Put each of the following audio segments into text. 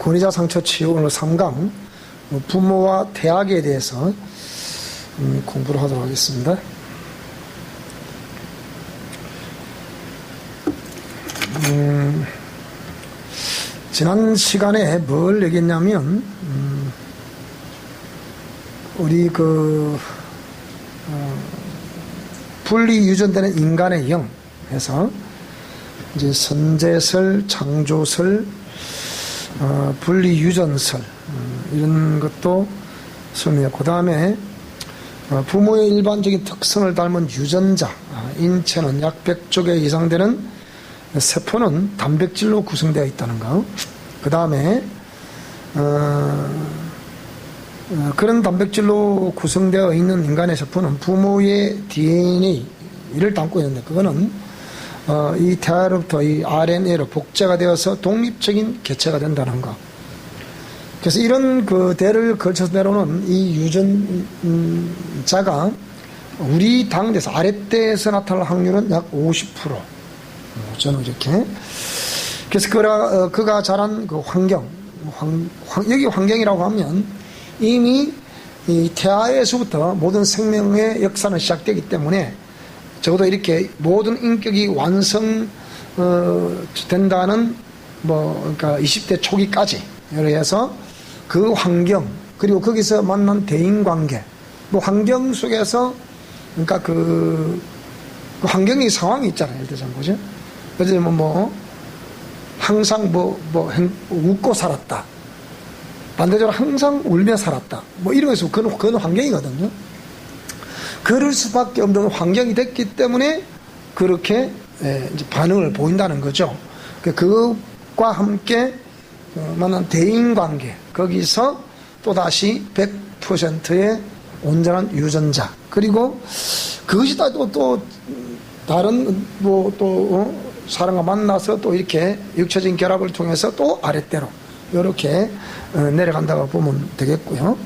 권위자 상처 치유 오늘 3강 부모와 태학에 대해서 공부를 하도록 하겠습니다. 지난 시간에 뭘 얘기했냐면 우리 분리 유전되는 인간의 영 해서 이제 선제설, 창조설, 분리 유전설 이런 것도 설명했고, 그 다음에 부모의 일반적인 특성을 닮은 유전자, 인체는 약 100조 개 이상 되는 세포는 단백질로 구성되어 있다는 거. 그 다음에 그런 단백질로 구성되어 있는 인간의 세포는 부모의 DNA를 담고 있는데, 그거는 이 태아로부터 이 RNA로 복제가 되어서 독립적인 개체가 된다는 거. 그래서 이런 그 대를 걸쳐서 내려오는 이 유전자가 우리 당대에서 아랫대에서 나타날 확률은 약 50%. 저는 이렇게. 그래서 그가 자란 그 환경, 여기 환경이라고 하면 이미 이 태아에서부터 모든 생명의 역사는 시작되기 때문에 적어도 이렇게 모든 인격이 완성된다는 그러니까 20대 초기까지 해서 그 환경, 그리고 거기서 만난 대인관계, 환경 속에서 그러니까 그 환경의 상황이 있잖아요. 예를 들자면 그죠? 그래서 항상 웃고 살았다. 반대적으로 항상 울며 살았다. 이런 것이 그건 환경이거든요. 그럴 수밖에 없는 환경이 됐기 때문에 그렇게 이제 반응을 보인다는 거죠. 그것과 함께 만난 대인관계, 거기서 또다시 100%의 온전한 유전자, 그리고 그것이 또 다른 사람과 만나서 또 이렇게 육체적인 결합을 통해서 또 아랫대로 이렇게 내려간다고 보면 되겠고요.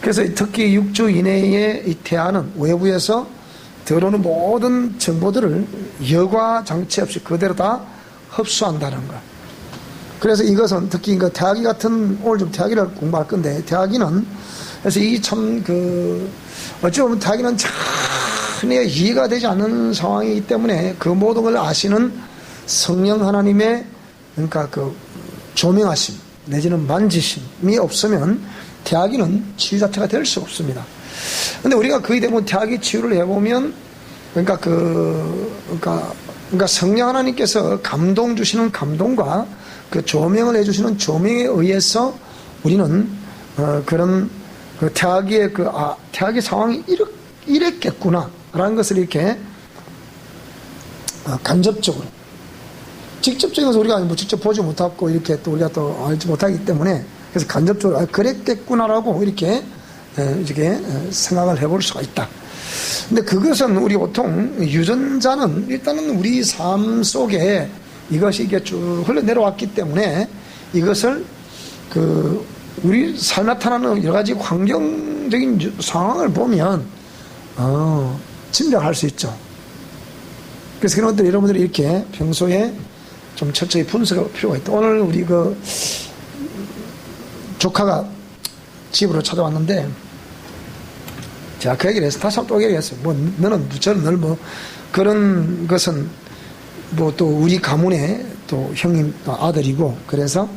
그래서 특히 6주 이내의 이 태아는 외부에서 들어오는 모든 정보들을 여과 장치 없이 그대로 다 흡수한다는 거. 그래서 이것은 특히 태아기 같은, 오늘 좀 태아기를 공부할 건데, 태아기는 그래서 어찌 보면 태아기는 전혀 이해가 되지 않는 상황이기 때문에 그 모든 걸 아시는 성령 하나님의 그러니까 그 조명하심 내지는 만지심이 없으면 태아기는 치유 자체가 될 수 없습니다. 근데 우리가 거의 대부분 태아기 치유를 해보면 그러니까 성령 하나님께서 감동 주시는 감동과 그 조명을 해주시는 조명에 의해서 우리는 그런 그 태아기의 태아기 상황이 이랬겠구나라는 것을 이렇게 간접적으로, 직접적인 것을 우리가 직접 보지 못하고 이렇게 또 우리가 또 알지 못하기 때문에, 그래서 간접적으로 그랬겠구나라고 이렇게 생각을 해볼 수가 있다. 근데 그것은 우리 보통 유전자는 일단은 우리 삶 속에 이것이 이게 쭉 흘러내려왔기 때문에 이것을 우리 삶에 나타나는 여러 가지 환경적인 상황을 보면 짐작할 수 있죠. 그래서 그런 것들 여러분들이 이렇게 평소에 좀 철저히 분석할 필요가 있다. 오늘 우리 조카가 집으로 찾아왔는데 제가 그 얘기를 해서 다시 한번 또 얘기를 했어요. 너는 늘 그런 것은 또 우리 가문의 또 형님 아들이고, 그래서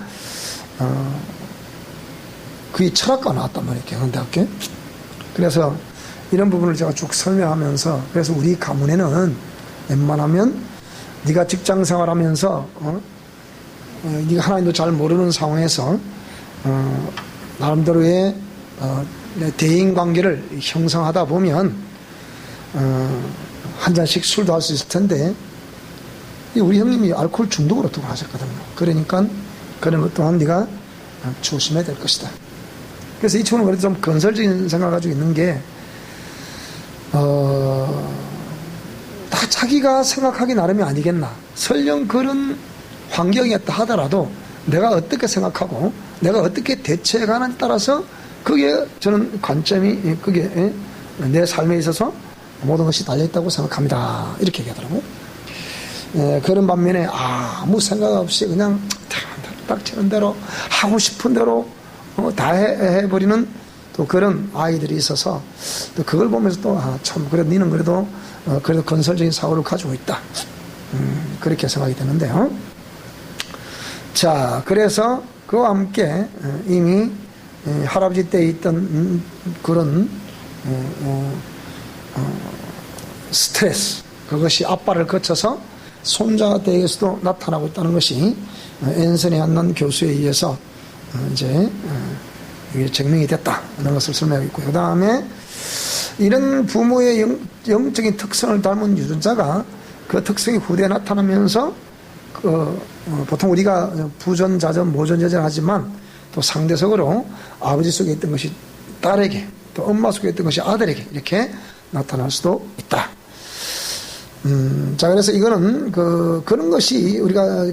그게 철학과 나왔단 말이에요. 경영대학교. 그래서 이런 부분을 제가 쭉 설명하면서, 그래서 우리 가문에는 웬만하면 네가 직장 생활하면서 네가 하나님도 잘 모르는 상황에서 나름대로의 대인관계를 형성하다 보면 한 잔씩 술도 할 수 있을 텐데, 우리 형님이 알코올 중독으로 돌아가셨거든요. 그러니까 그런 것 또한 네가 조심해야 될 것이다. 그래서 이 친구는 그래도 좀 건설적인 생각을 가지고 있는 게 다 자기가 생각하기 나름이 아니겠나. 설령 그런 환경이었다 하더라도 내가 어떻게 생각하고 내가 어떻게 대처해가는에 따라서 그게 저는 관점이 그게 내 삶에 있어서 모든 것이 달려있다고 생각합니다. 이렇게 얘기하더라고요. 그런 반면에 아무 생각 없이 그냥 닥치는 대로 하고 싶은 대로 다 해버리는 또 그런 아이들이 있어서 또 그걸 보면서 또 참 그래도 니는 그래도 건설적인 사고를 가지고 있다. 그렇게 생각이 되는데요. 자, 그래서 그와 함께 이미 할아버지 때 있던 그런 스트레스, 그것이 아빠를 거쳐서 손자에게서도 나타나고 있다는 것이 앤서니 한난 교수에 의해서 이제 이게 증명이 됐다는 것을 설명하고 있고요. 그 다음에 이런 부모의 영적인 특성을 닮은 유전자가 그 특성이 후대에 나타나면서 보통 우리가 부전자전 모전자전 하지만 또 상대적으로 아버지 속에 있던 것이 딸에게, 또 엄마 속에 있던 것이 아들에게 이렇게 나타날 수도 있다. 자, 그래서 이거는 그런 것이 우리가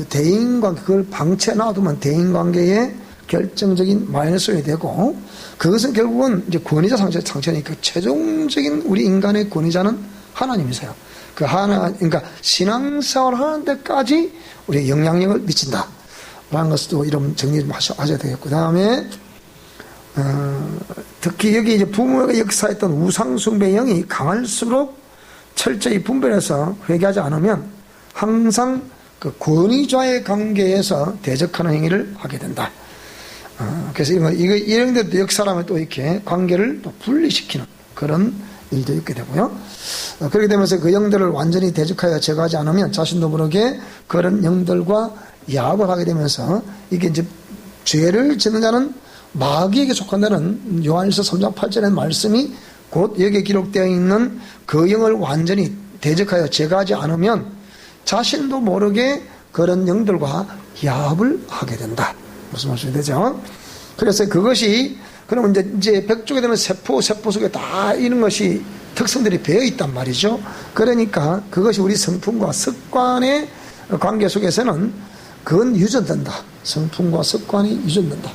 대인관계, 그걸 방치해 놔두면 대인관계에 결정적인 마이너스가 되고, 그것은 결국은 이제 권위자 상처니까 최종적인 우리 인간의 권위자는 하나님이세요. 그러니까 신앙생활 하는 데까지 우리의 영향력을 미친다. 라는 것도 이런 정리 좀 하셔야 되겠고, 그 다음에, 특히 여기 이제 부모가 역사했던 우상숭배의 영이 강할수록 철저히 분별해서 회개하지 않으면 항상 그 권위자의 관계에서 대적하는 행위를 하게 된다. 그래서 이런 데도 역사라면 또 이렇게 관계를 또 분리시키는 그런 일도 있게 되고요. 그렇게 되면서 그 영들을 완전히 대적하여 제거하지 않으면 자신도 모르게 그런 영들과 야합을 하게 되면서 이게 이제 죄를 짓는 자는 마귀에게 속한다는 요한일서 3장 8절의 말씀이 곧 여기에 기록되어 있는 그 영을 완전히 대적하여 제거하지 않으면 자신도 모르게 그런 영들과 야합을 하게 된다. 무슨 말씀이 되죠? 그래서 그것이 그러면 이제 백족이 되면 세포 속에 다 이런 것이 특성들이 배어 있단 말이죠. 그러니까 그것이 우리 성품과 습관의 관계 속에서는 그건 유전된다. 성품과 습관이 유전된다.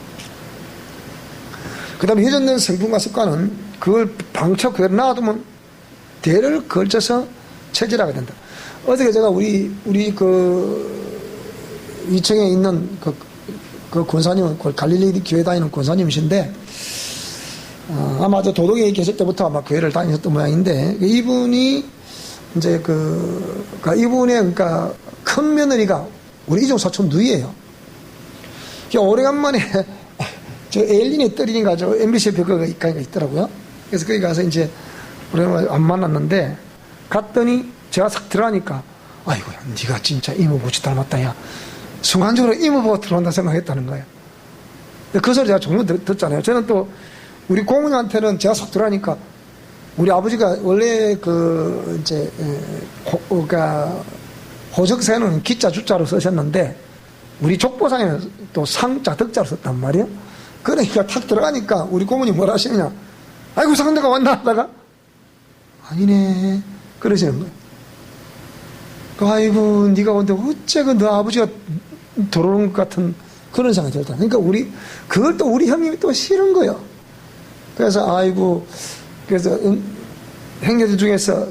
그 다음에 유전된 성품과 습관은 그걸 방쳐 그대로 놔두면 대를 걸쳐서 체질하게 된다. 어저께 제가 우리 위층에 있는 그 권사님, 갈릴리 교회 다니는 권사님이신데, 아마 저 도덕에 계실 때부터 아마 교회를 다니셨던 모양인데, 이분이 이제 이분의 큰 며느리가 우리 이종 사촌 누이예요. 오래간만에 저 에일린의 떨이니까 저 MBC 벽가 있더라고요. 그래서 거기 가서 이제 오래간만에 안 만났는데, 갔더니 제가 싹 들어가니까, 아이고, 네가 진짜 이모부치 닮았다, 야. 순간적으로 이모부가 들어온다 생각했다는 거예요. 그 소리 제가 종종 듣잖아요. 저는 또 우리 고모님한테는 제가 싹 들어가니까 우리 아버지가 원래 호적세는 기자 주자로 쓰셨는데 우리 족보상에는 또 상자 덕자로 썼단 말이에요. 그러니까 탁 들어가니까 우리 고모님 뭐라 하시느냐, 아이고 상대가 왔나 하다가 아니네 그러시는 거예요. 아이고 네가 온데 어째 너 아버지가 들어오는 것 같은 그런 생각이 들었다. 그러니까 그걸 또 우리 형님이 또 싫은 거예요. 그래서 그래서 형제들 중에서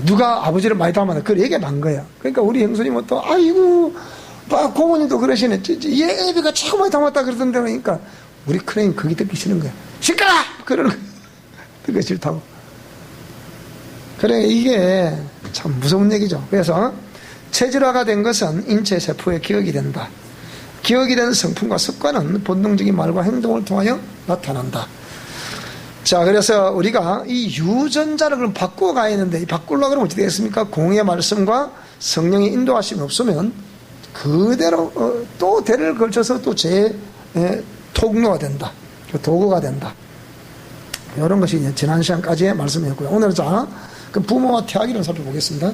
누가 아버지를 많이 닮았나 그걸 얘기가 난 거야. 그러니까 우리 형수님은 또 아이고 고모님도 그러시네. 얘 애비가 최고 많이 닮았다 그러던데. 그러니까 우리 큰형님 그게 듣기 싫은 거야. 시끄러! 그러는 거야. 듣기 싫다고. 그래, 이게 참 무서운 얘기죠. 그래서 체질화가 된 것은 인체 세포에 기억이 된다. 기억이 된 성품과 습관은 본능적인 말과 행동을 통하여 나타난다. 자, 그래서 우리가 이 유전자를 그럼 바꾸어 가야 하는데, 바꾸려고 그러면 어떻게 되겠습니까? 공의 말씀과 성령의 인도하심이 없으면 그대로 또 대를 걸쳐서 또 통로가 된다. 도구가 된다. 이런 것이 지난 시간까지의 말씀이었고요. 오늘 그 부모와 태아기를 살펴보겠습니다.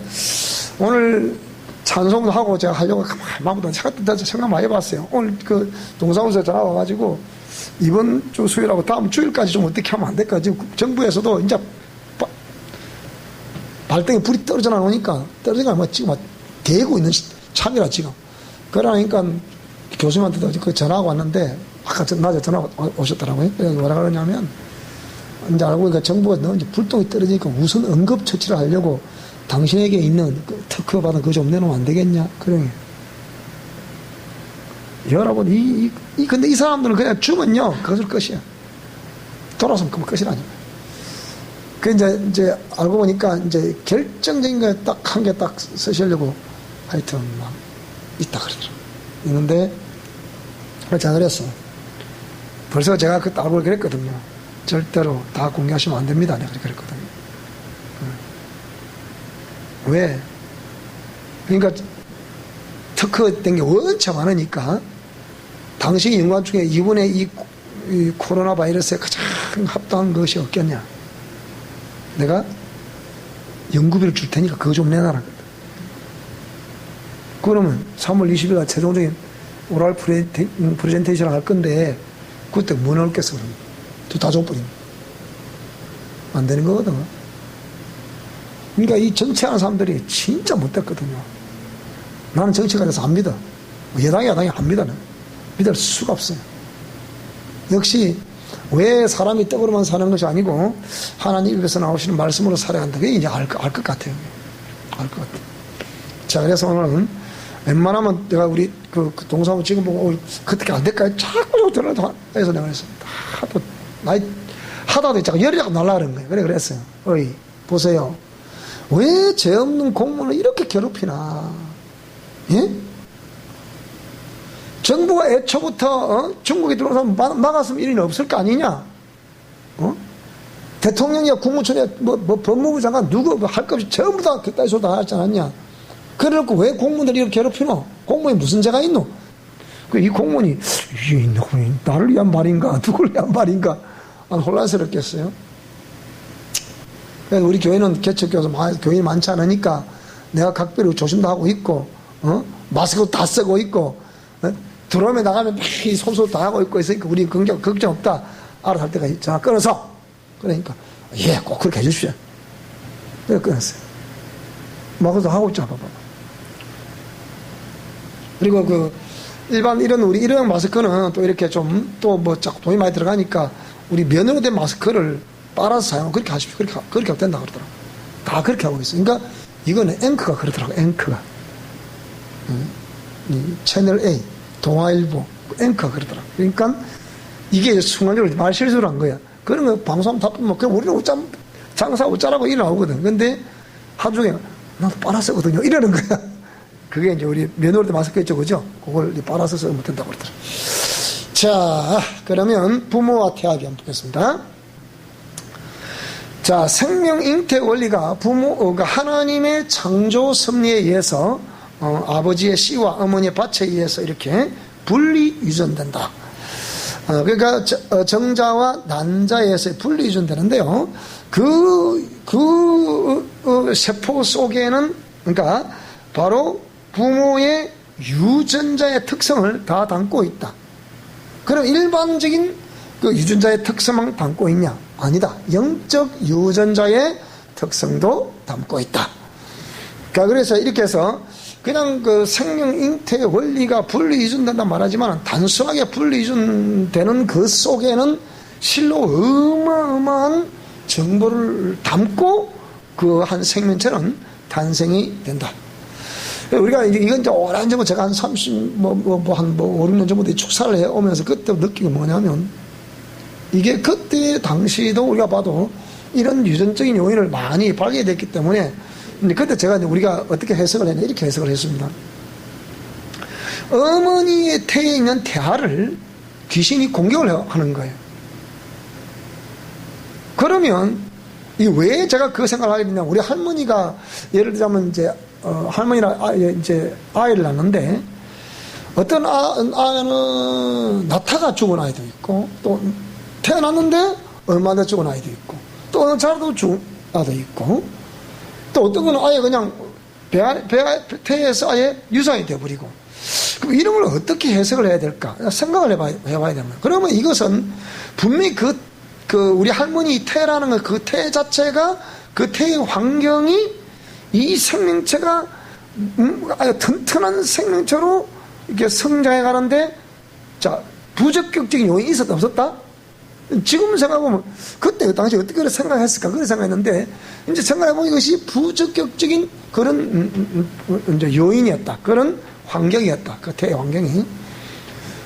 오늘 찬송도 하고 제가 하려고 가만히 생각 많이 해봤어요. 오늘 그 동사무소에 전화 와가지고 이번 주 수요일하고 다음 주일까지 좀 어떻게 하면 안 될까. 지금 정부에서도 이제 발등에 불이 떨어져 나오니까 지금 막 대고 있는 참이라 지금. 그러니까 교수님한테도 그 전화가 왔는데 아까 낮에 전화 오셨더라고요. 그래서 뭐라 그러냐면 이제 알고 보니까 정부가 너 이제 불똥이 떨어지니까 우선 응급처치를 하려고 당신에게 있는 그 특허 받은 그거 좀 내놓으면 안 되겠냐? 그래. 여러분, 근데 이 사람들은 그냥 죽으면요, 그것을 끝이야. 돌아서면 그만 끝이라니까. 그 이제 알고 보니까 이제 결정적인 거 딱 한 개 딱 쓰시려고 하여튼 막 있다 그러더라고요. 있는데, 제가 그랬어요. 벌써 제가 그때 알고 그랬거든요. 절대로 다 공개하시면 안 됩니다. 내가 그랬거든요. 왜? 그러니까 특허된 게 원체 많으니까 당신이 연관 중에 이번에 이 코로나 바이러스에 가장 합당한 것이 없겠냐? 내가 연구비를 줄 테니까 그거 좀 내놔라. 그러면 3월 20일 날 최종적인 오랄 프레젠테이션을 할 건데 그때 뭐 넣을겠어 그러면 다 줘버리면 안 되는 거거든. 그러니까 이 정치하는 사람들이 진짜 못됐거든요. 나는 정치가 돼서 안 믿어. 여당이 안 믿어. 믿을 수가 없어요. 역시 왜 사람이 떡으로만 사는 것이 아니고 하나님 입에서 나오시는 말씀으로 살아야 한다. 그게 이제 알 것 같아요. 알 것 같아요. 자, 그래서 오늘은 웬만하면 내가 우리 그 동사무 지금 보고 그렇게 안 될까요? 자꾸 들어도 해서 내가 그랬습니다. 하다도 자꾸 열이 자꾸 날라 그런 거예요. 그랬어요. 어이, 보세요. 왜 죄 없는 공무원을 이렇게 괴롭히나? 예? 정부가 애초부터 중국에 들어오서 막았으면 이런 일이 없을 거 아니냐? 대통령이야 국무총리 뭐 법무부 장관 누구 할 것 없이 전부 다 그따위 소리 다 하지 않았냐? 그래놓고 왜 공무원들이 이렇게 괴롭히노? 공무원이 무슨 죄가 있노? 이 공무원이 나를 위한 말인가 누구를 위한 말인가 혼란스럽겠어요. 우리 교회는 개척교회에서 교인이 많지 않으니까 내가 각별히 조심도 하고 있고 마스크 다 쓰고 있고 들어오면 나가면 막 손수 다 하고 있고 있으니까 우리 걱정 없다. 알아서 할 때가 전화 끊어서 그러니까 예, 꼭 그렇게 해주십시오. 그래서 끊었어요. 마스크도 하고 있잖아. 봐봐. 그리고 일반 우리 일회용 마스크는 또 이렇게 좀 또 뭐 자꾸 돈이 많이 들어가니까 우리 면으로 된 마스크를 빨아서 사용 그렇게 하십시오. 그렇게 하면 된다 그러더라고. 다 그렇게 하고 있어요. 그러니까 이거는 앵커가 그러더라고. 앵커가 채널 A 동아일보 앵커가 그러더라고. 그러니까 이게 순간적으로 말 실수를 한 거야. 그런 거 방송하면 다 뭐 그냥 우리는 장사 어쩌라고 일 나오거든. 근데 하루 종일 나도 빨았었거든요. 이러는 거야. 그게 이제 우리 면으로 된 마스크 있죠, 그죠? 그걸 빨아서 쓰면 된다고 그러더라고. 자, 그러면 부모와 태아기 한번 보겠습니다. 자, 생명 잉태 원리가 부모가 하나님의 창조 섭리에 의해서 아버지의 씨와 어머니의 밭에 의해서 이렇게 분리 유전된다. 그러니까 정자와 난자에서 분리 유전되는데요. 세포 속에는 그러니까 바로 부모의 유전자의 특성을 다 담고 있다. 그럼 일반적인 그 유전자의 특성만 담고 있냐? 아니다. 영적 유전자의 특성도 담고 있다. 그러니까 그래서 이렇게 해서 그냥 그 생명 잉태의 원리가 분리 유전된다 말하지만 단순하게 분리 유전되는 그 속에는 실로 어마어마한 정보를 담고 그 한 생명체는 탄생이 된다. 우리가 이건 이제 오랜 전부터 제가 한 5, 6년 전부터 축사를 해 오면서 그때 느낀 게 뭐냐면 이게 그때 당시도 우리가 봐도 이런 유전적인 요인을 많이 발견됐기 때문에 근데 그때 제가 우리가 어떻게 해석을 했냐 이렇게 해석을 했습니다. 어머니의 태에 있는 태아를 귀신이 공격을 하는 거예요. 그러면 왜 제가 그 생각을 하게 됐냐? 우리 할머니가 예를 들자면 이제 할머니랑 이제 아이를 낳는데 어떤 아이는 낳다가 죽은 아이도 있고 또 태어났는데 얼마 안 죽은 아이도 있고 또 어느 차례도 죽은 아이도 있고 또 어떤 건 아예 그냥 태에서 아예 유산이 되어버리고 그럼 이런 걸 어떻게 해석을 해야 될까 생각을 해봐야 됩니다. 그러면 이것은 분명히 우리 할머니 태라는 거 그 태 자체가 그 태의 환경이 이 생명체가 아주 튼튼한 생명체로 이렇게 성장해 가는데 자 부적격적인 요인이 있었다 없었다? 지금 생각해보면 그때 당시 어떻게 생각했을까 그런 생각했는데 이제 생각해보면 이것이 부적격적인 그런 이제 요인이었다 그런 환경이었다 그 태의 환경이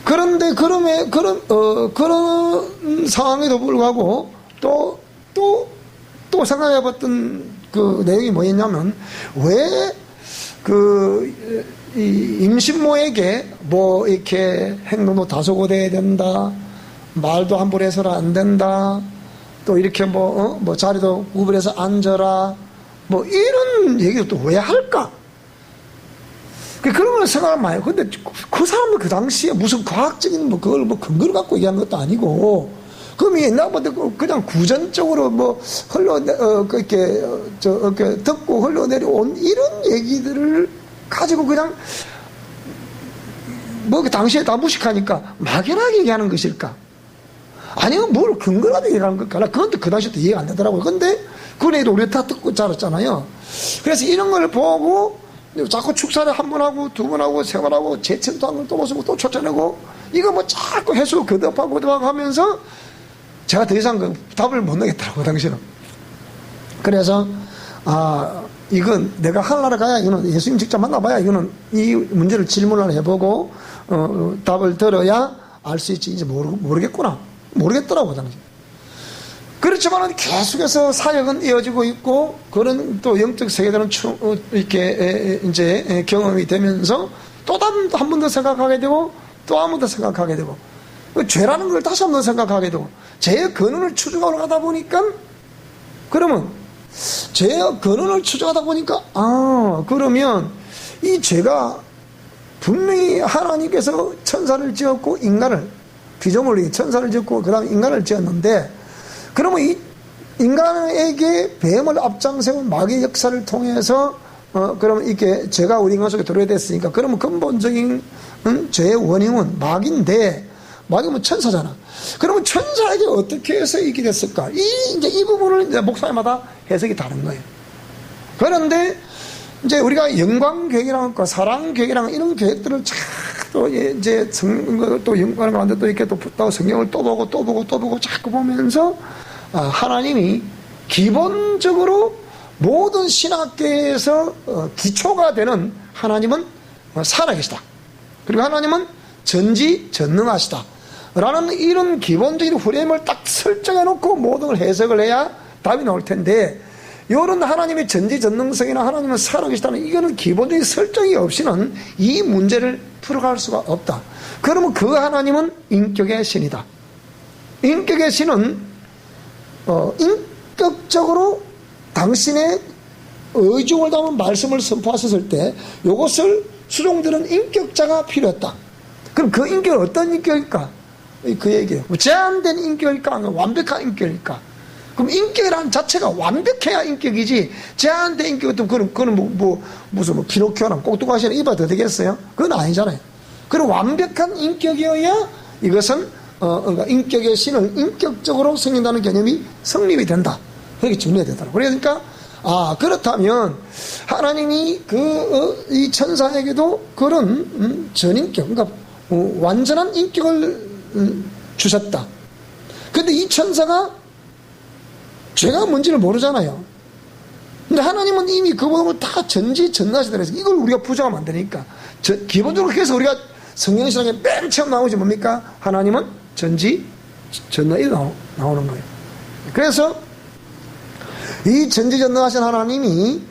그런데 그런 상황에도 불구하고 또 생각해봤던 그 내용이 뭐였냐면, 왜 이 임신모에게 뭐 이렇게 행동도 다소곳해야 된다, 말도 함부로 해서는 안 된다, 또 이렇게 뭐 자리도 구분해서 앉아라, 뭐 이런 얘기를 또 왜 할까? 그런 걸 생각을 많이 해요. 근데 그 사람은 그 당시에 무슨 과학적인 그걸 근거를 갖고 얘기한 것도 아니고, 그럼 옛날부터 그냥 구전적으로 이렇게 듣고 흘러내려온 이런 얘기들을 가지고 그냥 그 당시에 다 무식하니까 막연하게 얘기하는 것일까? 아니면 뭘 근거라도 얘기하는 걸까? 그건 또 그 당시에 또 이해가 안 되더라고요. 근데 그 얘기도 우리가 다 듣고 자랐잖아요. 그래서 이런 걸 보고 자꾸 축사를 한 번 하고, 두 번 하고, 세 번 하고, 재청도 한 번 또 모시고 또 쫓아내고, 이거 자꾸 해수 거듭하고 하면서 제가 더 이상 답을 못 내겠더라고요, 당신은. 그래서, 이건 내가 하늘나라 가야, 이거는 예수님 직접 만나봐야, 이거는 이 문제를 질문을 해보고, 답을 들어야 알 수 있지. 이제 모르겠더라고요, 당신. 그렇지만은 계속해서 사역은 이어지고 있고, 그런 또 영적 세계들은 이렇게 이제 경험이 되면서 또 한 번 더 생각하게 되고, 또 한 번 더 생각하게 되고, 죄라는 걸 다시 한 번 더 생각하게 되고, 죄의 근원을 추적하러 가다 보니까, 그러면 죄의 근원을 추적하다 보니까, 그러면 이 죄가 분명히 하나님께서 천사를 지었고 인간을, 피조물이 천사를 지었고 그 다음에 인간을 지었는데, 그러면 이 인간에게 뱀을 앞장세운 마귀의 역사를 통해서 그러면 이게 죄가 우리 인간 속에 들어야 됐으니까, 그러면 근본적인 죄의 원인은 마귀인데, 마귀는 천사잖아. 그러면 천사에게 어떻게 해서 이게 됐을까? 이 부분을 이제 목사님마다 해석이 다른 거예요. 그런데 이제 우리가 영광 계획이랑 사랑 계획이랑 이런 계획들을 또 이제 또 영광을 가운데 또 이렇게 또 성경을 또 보고 자꾸 보면서, 하나님이 기본적으로 모든 신학계에서 기초가 되는 하나님은 살아계시다. 그리고 하나님은 전지전능하시다. 라는 이런 기본적인 프레임을 딱 설정해 놓고 모든 걸 해석을 해야 답이 나올 텐데, 이런 하나님의 전지전능성이나 하나님은 살아계시다는 이거는 기본적인 설정이 없이는 이 문제를 풀어갈 수가 없다. 그러면 그 하나님은 인격의 신이다. 인격의 신은 인격적으로 당신의 의중을 담은 말씀을 선포하셨을 때 이것을 수종들은 인격자가 필요했다. 그럼 그 인격은 어떤 인격일까? 그 얘기예요. 제한된 인격일까? 아니면 완벽한 인격일까? 그럼 인격이라는 자체가 완벽해야 인격이지, 제한된 인격은 그거는 무슨 피노키오나 꼭두가시나 입어도 되겠어요? 그건 아니잖아요. 그럼 완벽한 인격이어야 이것은 그러니까 인격의 신을 인격적으로 섬긴다는 개념이 성립이 된다. 그렇게 정리해야 되더라고요. 그러니까 그렇다면 하나님이 이 천사에게도 그런 전인격, 그러니까 완전한 인격을 주셨다. 근데 이 천사가 죄가 뭔지를 모르잖아요. 근데 하나님은 이미 그 모든 걸 다 전지전능하시다 그래서 이걸 우리가 부정하면 안 되니까, 기본적으로 그래서 우리가 성경신학에 맨 처음 나오지 뭡니까? 하나님은 전지전능이 나오는 거예요. 그래서 이 전지전능하신 하나님이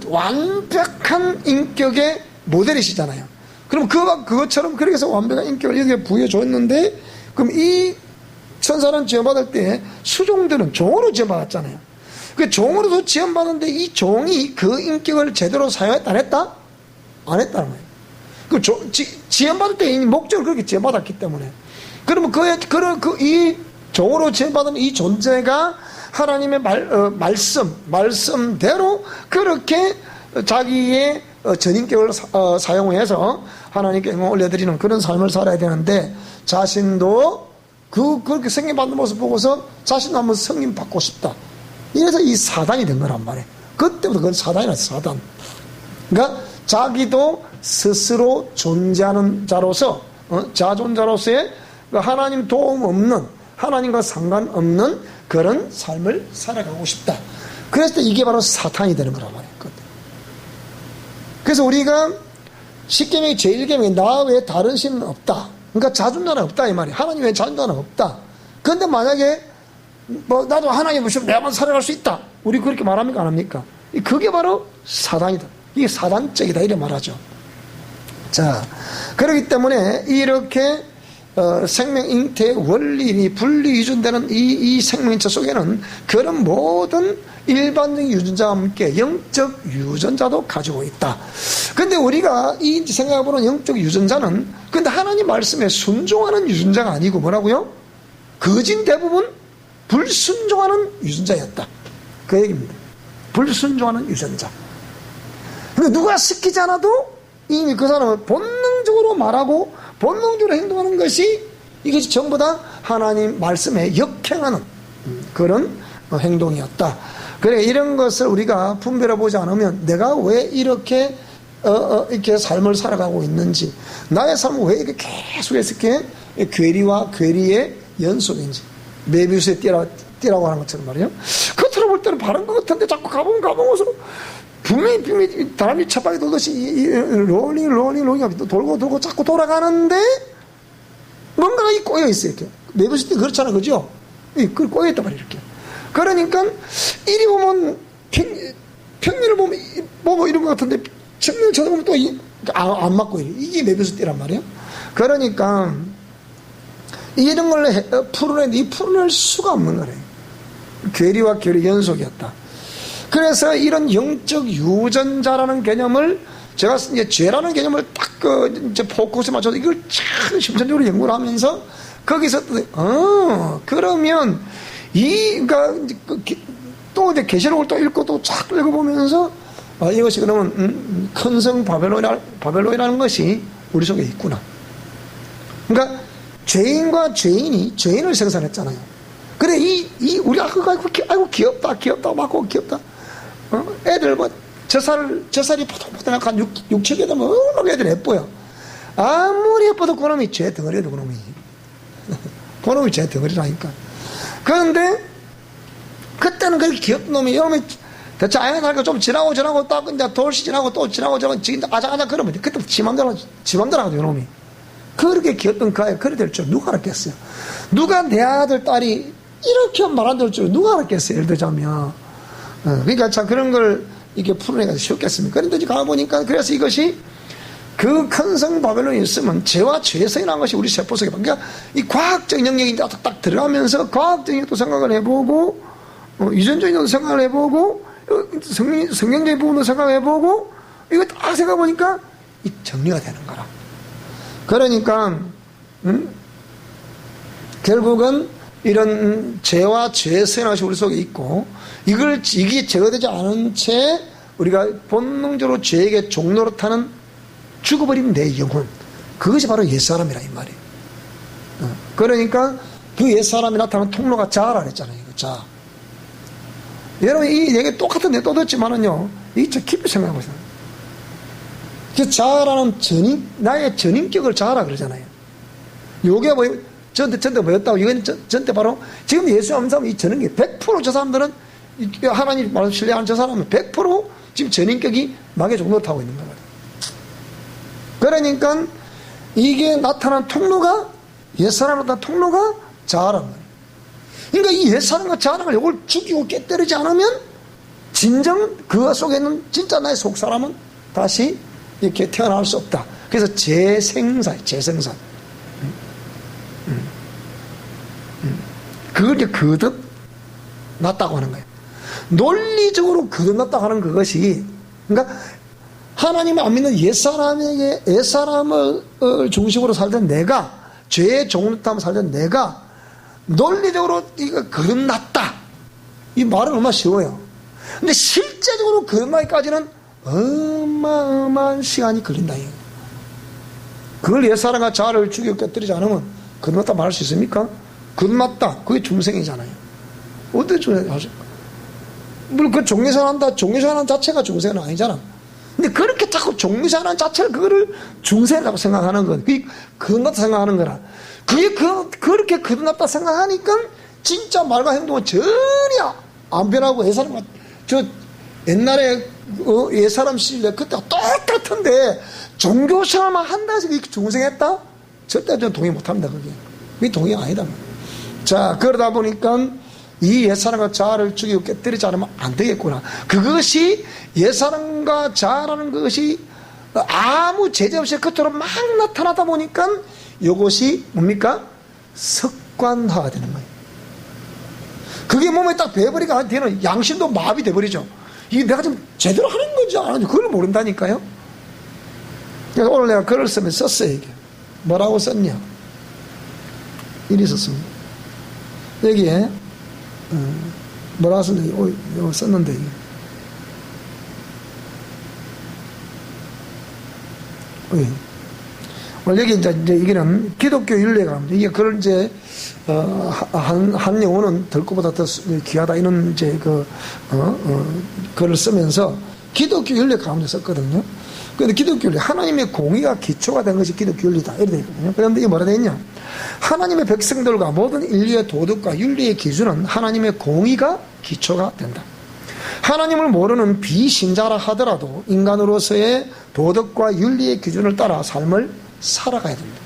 완벽한 인격의 모델이시잖아요. 그럼 그것처럼 그렇게 해서 완벽한 인격을 여기에 부여줬는데, 그럼 이 천사는 지원받을 때 수종들은 종으로 지원받았잖아요. 그 종으로도 지원받는데 이 종이 그 인격을 제대로 사용했다 안 했다? 안 했다는 거예요. 그 지원받을 때 이 목적을 그렇게 지원받았기 때문에, 그러면 이 종으로 지원받은 이 존재가 하나님의 말씀대로 그렇게 자기의 전인격을 사용해서 하나님께 영광을 올려드리는 그런 삶을 살아야 되는데, 자신도 그렇게 성김받는 모습 보고서 자신도 한번 성김받고 싶다. 이래서 이 사단이 된 거란 말이에요. 그때부터 그건 사단이라, 사단. 그러니까 자기도 스스로 존재하는 자로서, 자존자로서의 하나님 도움 없는, 하나님과 상관없는 그런 삶을 살아가고 싶다. 그래서 이게 바로 사탄이 되는 거란 말이에요. 그래서 우리가 십계명의 제1계명에 나 외에 다른 신은 없다. 그러니까 자존자는 없다 이 말이에요. 하나님 외에 자존자는 없다. 그런데 만약에 뭐 나도 하나님 없이면 내가만 살아갈 수 있다. 우리 그렇게 말합니까 안 합니까? 그게 바로 사단이다. 이게 사단적이다 이래 말하죠. 자, 그렇기 때문에 이렇게 생명 잉태의 원리이 분리 유전되는 이 생명체 속에는 그런 모든 일반적인 유전자와 함께 영적 유전자도 가지고 있다. 근데 우리가 이 생각해보는 영적 유전자는 근데 하나님 말씀에 순종하는 유전자가 아니고 뭐라고요? 거진 대부분 불순종하는 유전자였다. 그 얘기입니다. 불순종하는 유전자. 그러니까 누가 시키지 않아도 이미 그 사람은 본능적으로 말하고 본능적으로 행동하는 것이 이것이 전부 다 하나님 말씀에 역행하는 그런 행동이었다. 그래 이런 것을 우리가 분별해 보지 않으면 내가 왜 이렇게 이렇게 삶을 살아가고 있는지 나의 삶은 왜 이렇게 계속해서 이렇게 괴리와 괴리의 연속인지 메비우스의 띠라고 하는 것처럼 말이에요. 겉으로 볼 때는 바른 것 같은데 자꾸 가보면서 분명히 바람이 차박에 돌듯이 롤링 돌고 자꾸 돌아가는데 뭔가가 꼬여 있어요. 이렇게 메비우스 띠 그렇잖아, 그죠? 그걸 꼬여 있단 말이에요. 이렇게. 그러니까 이리 보면 평면을 보면 이런 것 같은데 측면을 쳐다보면 또 안 맞고 이게 메비우스 띠란 말이에요. 그러니까 이런 걸 풀어내는데 이 풀어낼 수가 없는 거래요. 괴리와 괴리 연속이었다. 그래서 이런 영적 유전자라는 개념을 제가 이제 죄라는 개념을 딱 이제 포커스에 맞춰서 이걸 참 심층적으로 연구를 하면서 거기서 그러면 그러니까 또 이제 계시록을 또 읽고 또 쫙 읽어보면서 이것이 그러면 큰 성 바벨론이라는 것이 우리 속에 있구나. 그러니까 죄인과 죄인을 생산했잖아요. 그래 우리 아이고 귀엽다 맞고 귀엽다. 애들 뭐 젖살이 포동포동한 6-7개 되면 얼마나 애들 예뻐요. 아무리 예뻐도 그놈이 죄 덩어리다. 그놈이 죄 덩어리라니까. 그런데 그때는 그렇게 귀엽던 놈이 여름에 대체 아야나니까 좀 지나고 딱 이제 돌시 지나고 또 지나고 지금 아작아작 그러면 그때 지맘대로 하거든 요놈이. 그렇게 귀엽던 그 아이가 그래 될 줄 누가 알았겠어요. 누가 내 아들 딸이 이렇게 말안 될 줄 누가 알았겠어요. 예를 들자면 그러니까 참 그런 걸 이렇게 풀어내기가 쉽겠습니까? 그런데 이제 가보니까 그래서 이것이 그 큰 성 바벨론이 있으면 죄와 죄성이라는 것이 우리 세포 속에 그러니까 이 과학적인 영역이 딱 들어가면서 과학적인 것도 생각을 해보고 유전적인 것도 생각을 해보고 성경적인 부분도 생각을 해보고 이거 딱 생각해보니까 이 정리가 되는 거라. 그러니까 결국은 이런 죄와 죄성이 것이 우리 속에 있고 이게 제거되지 않은 채 우리가 본능적으로 죄에게 종노릇하는 죽어버린 내 영혼 그것이 바로 옛사람이라 이 말이에요. 그러니까 그 옛사람이 나타나는 통로가 자아라 그랬잖아요. 자아. 여러분 이 얘기 똑같은 데 또 듣지만은요 이게 저 깊이 생각해보세요. 그 자아라는 나의 전인격을 자아라 그러잖아요. 요게 뭐 전때 뭐였다고 이건 전때 바로 지금 예수 안 믿으면 이 전인격 100% 저 사람들은 하나님 말씀 신뢰하는 저 사람은 100% 지금 전인격이 망의 종로를 타고 있는 거거든요. 그러니까 이게 나타난 통로가 옛사람 나타난 통로가 자아란 말이에요. 그러니까 이 옛사람과 자아를 이걸 죽이고 깨뜨리지 않으면 진정 그 속에 있는 진짜 나의 속사람은 다시 이렇게 태어날 수 없다. 그래서 재생산 그걸 이제 거듭 났다고 하는 거예요. 논리적으로 거듭 났다고 하는 그것이 그러니까 하나님을 안 믿는 옛사람을 중심으로 살던 내가 죄의 종노릇하며 살던 내가 논리적으로 이거 거듭났다 이 말은 얼마나 쉬워요. 근데 실제적으로 거듭나기까지는 어마어마한 시간이 걸린다. 그걸 옛사람과 자아를 죽이고 깨뜨리지 않으면 거듭났다 말할 수 있습니까? 거듭났다 그게 중생이잖아요. 어떻게 중생하실까? 물론 그 종교생활한다 종교생활하는 자체가 중생은 아니잖아. 근데 그렇게 자꾸 종교생활하는 자체를 그거를 중생이라고 생각하는 건 그게 거듭났다 생각하는 거라. 그게 그렇게 거듭났다 생각하니까 진짜 말과 행동은 전혀 안 변하고 옛사람과 저 옛날에 옛사람 시절에 그때가 똑같은데 종교생활만 한다 해서 이렇게 중생했다? 절대 저는 동의 못합니다. 그게 동의가 아니다. 자, 그러다 보니까 이 옛사람과 자아를 죽이고 깨뜨리지 않으면 안 되겠구나. 그것이 옛사람과 자아라는 것이 아무 제재 없이 겉으로 막 나타나다 보니까 이것이 뭡니까? 습관화가 되는 거예요. 그게 몸에 딱 배버리가 되는, 양심도 마비 돼버리죠. 이게 내가 좀 제대로 하는 건지 안 하는지 그걸 모른다니까요. 그래서 오늘 내가 글을 쓰면 썼어요. 이게 뭐라고 썼냐, 이리 썼습니다. 여기에 뭐라고 썼는데, 이거 썼는데, 원래 여기 이제 이게는 기독교 윤례가, 이게 그걸 이제 한 영혼은 들 것보다 더 귀하다, 이런 이제 글을 쓰면서 기독교 윤례 가운데 썼거든요. 그런데 기독교 윤례, 하나님의 공의가 기초가 된 것이 기독교 윤리다, 이렇게 되어 있거든요. 그런데 이게 뭐라 되어 있냐, 하나님의 백성들과 모든 인류의 도덕과 윤리의 기준은 하나님의 공의가 기초가 된다. 하나님을 모르는 비신자라 하더라도 인간으로서의 도덕과 윤리의 기준을 따라 삶을 살아가야 됩니다.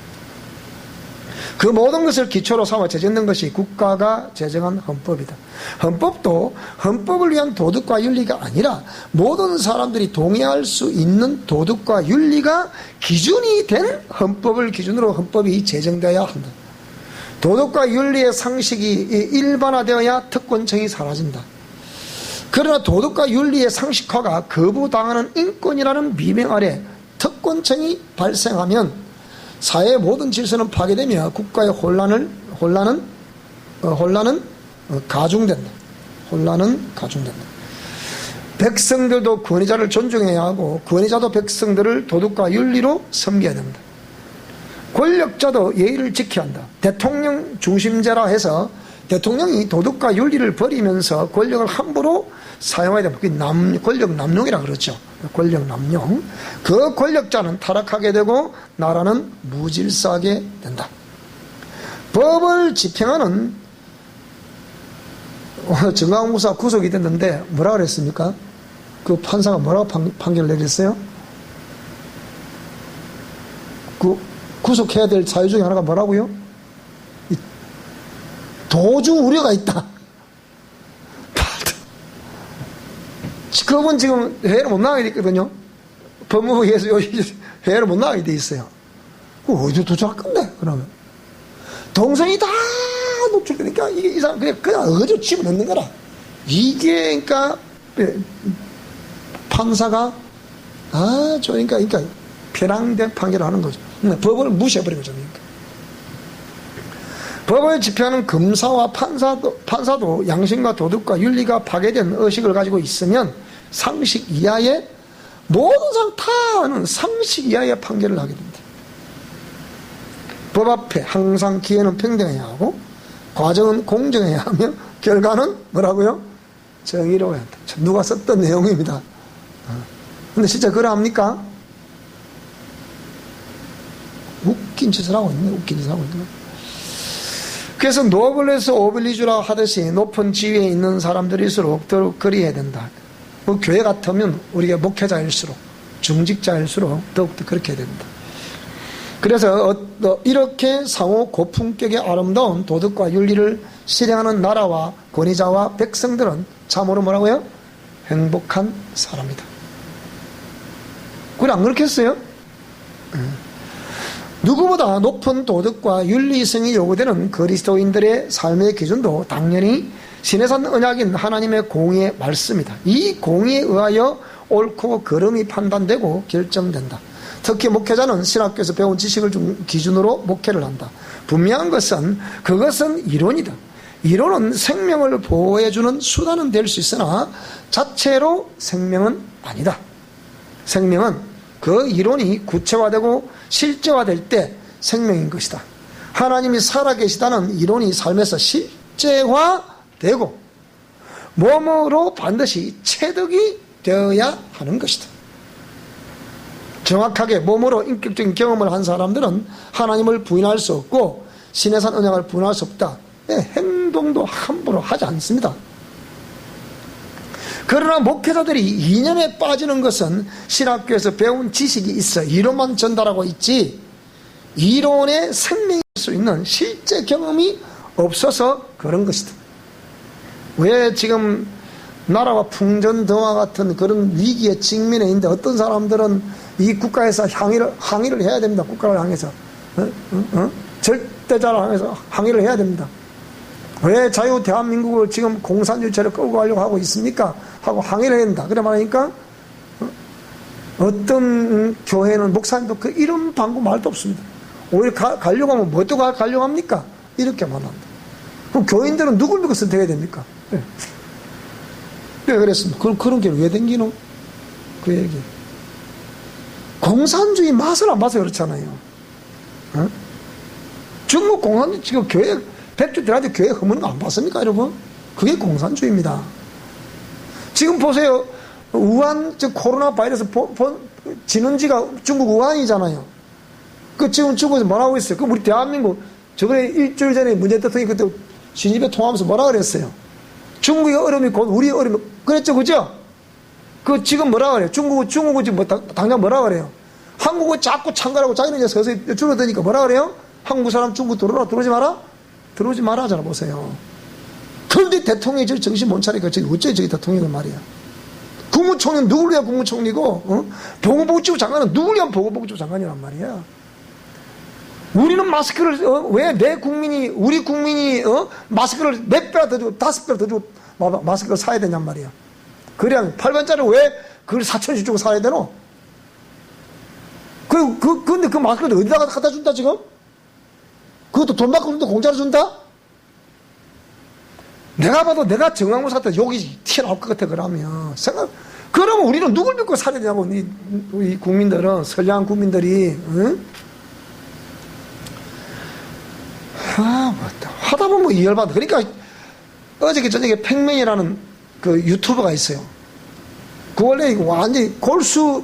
그 모든 것을 기초로 삼아 제정된 것이 국가가 제정한 헌법이다. 헌법도 헌법을 위한 도덕과 윤리가 아니라 모든 사람들이 동의할 수 있는 도덕과 윤리가 기준이 된 헌법을 기준으로 헌법이 제정되어야 한다. 도덕과 윤리의 상식이 일반화되어야 특권층이 사라진다. 그러나 도덕과 윤리의 상식화가 거부당하는 인권이라는 미명 아래 특권층이 발생하면 사회의 모든 질서는 파괴되며 국가의 혼란은 가중된다. 혼란은 가중된다. 백성들도 권위자를 존중해야 하고 권위자도 백성들을 도덕과 윤리로 섬겨야 됩니다. 권력자도 예의를 지켜야 한다. 대통령 중심제라 해서 대통령이 도덕과 윤리를 버리면서 권력을 함부로 사용해야 됩니다. 권력 남용이라 그러죠. 권력 남용. 그 권력자는 타락하게 되고 나라는 무질서하게 된다. 법을 집행하는 정강무사 구속이 됐는데 뭐라 그랬습니까? 그 판사가 뭐라고 판결을 내렸어요? 그 구속해야 될 사유 중에 하나가 뭐라고요? 도주 우려가 있다. 그분 지금 회의를 못 나가게 돼 있거든요. 법무부에서 회의를 못 나가게 돼 있어요. 어디서 도주할 건데, 그러면? 동선이 다 노출되니까 이게 이 사람 그냥 어디로 집어넣는 거라. 이게, 그러니까, 판사가 그러니까 편향된 판결을 하는 거죠. 법을 무시해버린 거죠. 그러니까. 법을 집행하는 검사와 판사도 양심과 도덕과 윤리가 파괴된 의식을 가지고 있으면 상식 이하의 모든 사람 다 아는 상식 이하의 판결을 하게 됩니다. 법 앞에 항상 기회는 평등해야 하고 과정은 공정해야 하며 결과는 뭐라고요? 정의로워야 한다. 누가 썼던 내용입니다. 근데 진짜 그러합니까? 웃긴 짓을 하고 있네. 웃긴 짓을 하고 있네. 그래서 노블레스 오빌리주라 하듯이 높은 지위에 있는 사람들일수록 더욱 그리해야 된다. 뭐 교회 같으면 우리가 목회자일수록 중직자일수록 더욱더 그렇게 해야 된다. 그래서 이렇게 상호 고품격의 아름다운 도덕과 윤리를 실행하는 나라와 권위자와 백성들은 참으로 뭐라고요? 행복한 사람이다. 그래 안 그렇겠어요? 누구보다 높은 도덕과 윤리성이 요구되는 그리스도인들의 삶의 기준도 당연히 신의 언약인 하나님의 공의의 말씀이다. 이 공의에 의하여 옳고 그름이 판단되고 결정된다. 특히 목회자는 신학교에서 배운 지식을 기준으로 목회를 한다. 분명한 것은 그것은 이론이다. 이론은 생명을 보호해주는 수단은 될 수 있으나 자체로 생명은 아니다. 생명은 그 이론이 구체화되고 실제화될 때 생명인 것이다. 하나님이 살아계시다는 이론이 삶에서 실제화되고 몸으로 반드시 체득이 되어야 하는 것이다. 정확하게 몸으로 인격적인 경험을 한 사람들은 하나님을 부인할 수 없고 신의 산 언약을 부인할 수 없다. 행동도 함부로 하지 않습니다. 그러나 목회자들이 이념에 빠지는 것은 신학교에서 배운 지식이 있어 이론만 전달하고 있지 이론의 생명일 수 있는 실제 경험이 없어서 그런 것이다. 왜 지금 나라가 풍전등화 같은 그런 위기에 직면해 있는데 어떤 사람들은 이 국가에서 항의를 해야 됩니다. 국가를 향해서 절대자를 향해서 항의를 해야 됩니다. 왜 자유 대한민국을 지금 공산주의체를 끌고 가려고 하고 있습니까? 하고 항의를 해야 된다. 그래 말하니까 어떤 교회는 목사님도 그 이런 방구 말도 없습니다. 오히려 가려고 하면 뭐 또 가려고 합니까? 이렇게 말합니다. 그럼 교인들은 누굴 믿고 선택해야 됩니까? 네. 왜 그랬습니까? 그런 길을 왜 댕기노? 그 얘기. 공산주의 맛을 안 봐서 그렇잖아요. 어? 중국 공산주의 지금 교회 백주 들한테 교회 허무는 거 안 봤습니까, 여러분? 그게 공산주의입니다. 지금 보세요. 우한 코로나 바이러스 진원지가 중국 우한이잖아요. 그 지금 중국에서 뭐라고 했어요? 그 우리 대한민국 저번에 일주일 전에 문재인 대통령이 그때 시집에 통하면서 뭐라 그랬어요? 중국의 얼음이 곧 우리의 얼음이 그랬죠, 그죠? 그 지금 뭐라 그래요? 중국은 지금 당장 뭐라 그래요? 한국은 자꾸 참가라고 자기는 이제 서서히 줄어드니까 뭐라 그래요? 한국 사람 중국 들어오지 마라? 들어오지 마라 하잖아, 보세요. 그런데 대통령이 저 정신 못 차리니까 어째 저기 대통령은 말이야. 국무총리는 누구를 위한 국무총리고, 보건복지부 장관은 누구를 위한 보건복지부 장관이란 말이야. 우리는 마스크를, 왜 우리 국민이, 마스크를 4배나 더 주고, 5배나 더 주고, 마스크를 사야 되냔 말이야. 그래, 8만짜리 왜 그걸 4,000원씩 주고 사야 되노? 근데 그 마스크를 어디다가 갖다 준다, 지금? 그것도 돈 받고 준다, 공짜로 준다? 내가 봐도 내가 정황모 사태 욕이 튀어나올 것 같아, 그러면. 그러면 우리는 누굴 믿고 살아야 되냐고, 우리 국민들은, 선량한 국민들이, 응? 맞다. 하다 보면 이열받아. 그러니까, 어저께 저녁에 팩맨이라는 그 유튜버가 있어요. 그 원래 완전히 골수,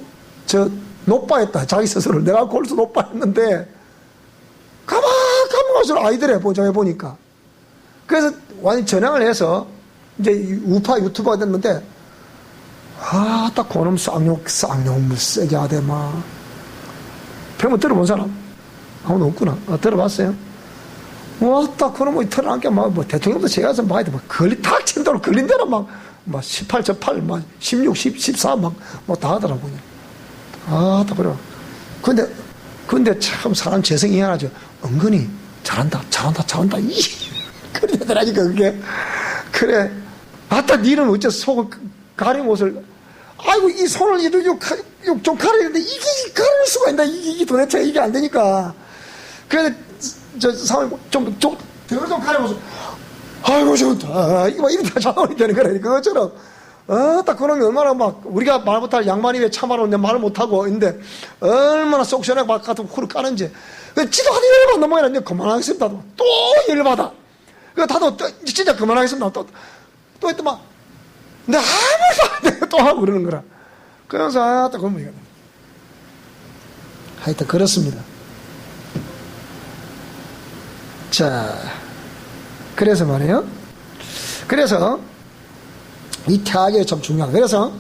노빠했다. 자기 스스로를. 내가 골수 노빠했는데, 가만 갈수록 아이들에 해보니까. 그래서 완전히 전향을 해서, 이제 우파 유튜버가 됐는데, 딱 그놈 쌍욕물 세게 하대, 막. 팩맨 들어본 사람? 아무도 없구나. 들어봤어요? 딱 그놈의 털어안게 뭐 대통령도 제가 가서 막 탁 친 대로 걸린 대로 막 18, 18, 16, 14 다 하더라고요. 딱 그래. 근데 참 사람 재성이 희한하죠. 은근히 잘한다. 그러더라니까, 그게. 그래. 니는 어째 속을 가린 옷을, 아이고, 이 손을 이렇게 좀 가리는데, 이게 가릴 수가 있나? 이게 도대체 이게 안 되니까. 그래서, 사람이 좀 가려보서, 아이고, 좋다. 이거 이렇게 자원이 되는 거라니까. 그것처럼. 딱 그런 게 얼마나 우리가 말 못할 양반이 왜 참말로 내 말을 못하고 있는데, 얼마나 속 시원하게 막 같은 코를 까는지. 지도 한 열받 넘어가야 돼. 그만하겠습니다. 또 열받아. 다도 진짜 그만하겠습니다. 또 했더만, 근데 아무 말 안 돼. 또 하고 그러는 거라. 그래서, 딱 그런 얘기가. 하여튼, 그렇습니다. 자, 그래서 말이에요. 그래서, 이 태아가 참 중요하다. 그래서,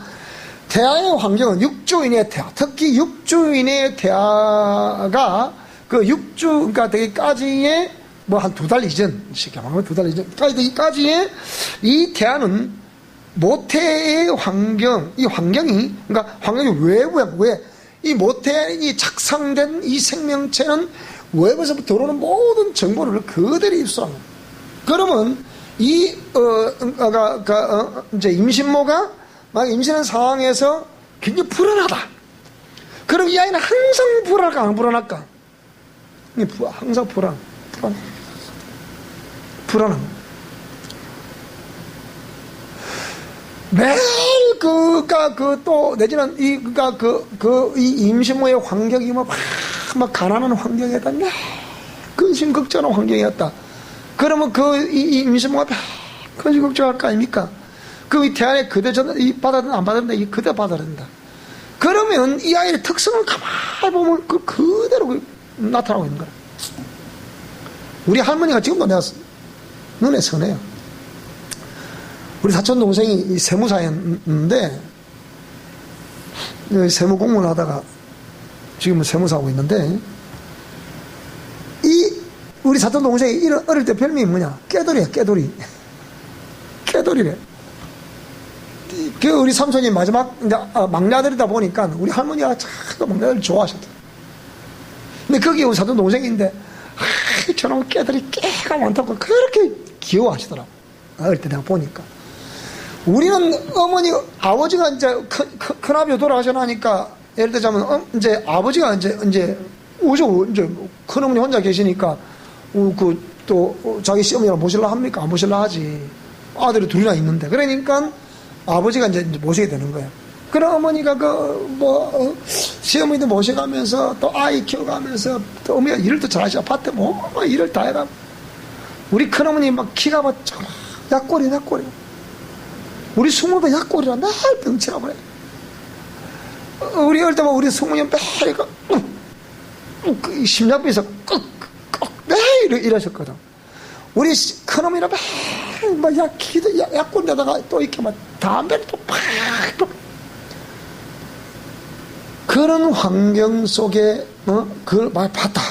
태아의 환경은 육주인의 태아, 특히 육주인의 태아가 그 그러니까 되기까지의 한 2달 이전, 쉽게 말하면 2달 이전까지 되기까지의 이 태아는 모태의 이 환경이 왜, 이 모태이 착상된 이 생명체는 외부에서부터 들어오는 모든 정보를 그대로 입수하는. 그러면 이제 임신모가 막 임신한 상황에서 굉장히 불안하다. 그럼 이 아이는 항상 불안할까 안 불안할까? 항상 불안한. 매일 내지는 이 임신모의 환경이 막 가난한 환경이었다. 근심걱정한 환경이었다. 그러면 이 임신모가 근심걱정할 거 아닙니까? 이 태아에 이 받아든다, 안 받아든다, 이 그대로 받아야 된다. 그러면 이 아이의 특성을 가만히 보면 그대로 나타나고 있는 거야. 우리 할머니가 지금도 내가 눈에 선해요. 우리 사촌 동생이 세무사였는데, 세무 공무원 하다가 지금은 세무사 하고 있는데, 우리 사촌 동생이 어릴 때 별명이 뭐냐? 깨돌이야, 깨돌이. 깨돌이래. 그 우리 삼촌이 마지막 이제 막내 아들이다 보니까 우리 할머니가 참 막내 아들을 좋아하셨다. 근데 거기 우리 사촌 동생인데 저놈 깨들이 깨가 많다고 그렇게 귀여워하시더라고. 어릴 때 내가 보니까. 우리는 어머니, 아버지가 이제 큰아버지가 돌아가셔나니까, 예를 들자면, 이제 아버지가 이제 오죠. 이제 큰어머니 혼자 계시니까, 또 자기 시어머니랑 모실라 합니까? 안 모실라 하지. 아들이 둘이나 있는데. 그러니까 아버지가 이제 모시게 되는 거예요. 그럼 어머니가 시어머니도 모셔가면서 또 아이 키워가면서 또 어머니가 일을 또 잘하시고 아파트 일을 다 해가. 우리 큰어머니 막 키가 막 약골이. 우리 숙모도 약골이라 날 병치라고 그래. 우리 어릴 때만 우리 숙모님 매일 심장비에서 매일 이러셨거든. 우리 큰어머니라 매일 약골에다가 또 이렇게 막 담배를 또 팍. 그런 환경 속에 그걸 많이 봤다.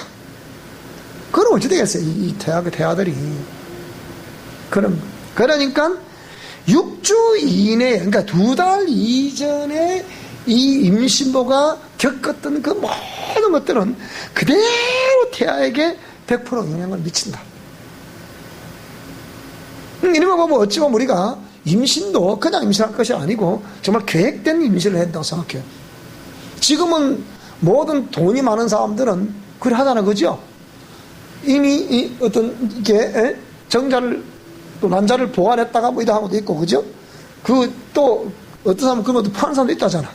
그럼 어찌 되겠어요? 이 대아들이. 그러니까 6주 이내에, 그러니까 2달 이전에 이 임신부가 겪었던 그 모든 것들은 그대로 태아에게 100% 영향을 미친다. 이런 거 보면 어찌 보면 우리가 임신도 그냥 임신할 것이 아니고 정말 계획된 임신을 한다고 생각해요. 지금은 모든 돈이 많은 사람들은 그래 하잖아, 그죠? 이미 어떤 게 정자를 또 난자를 보관했다가 뭐 이런 것도 있고, 그죠? 또 어떤 사람은 그런 것도 파는 사람도 있다잖아.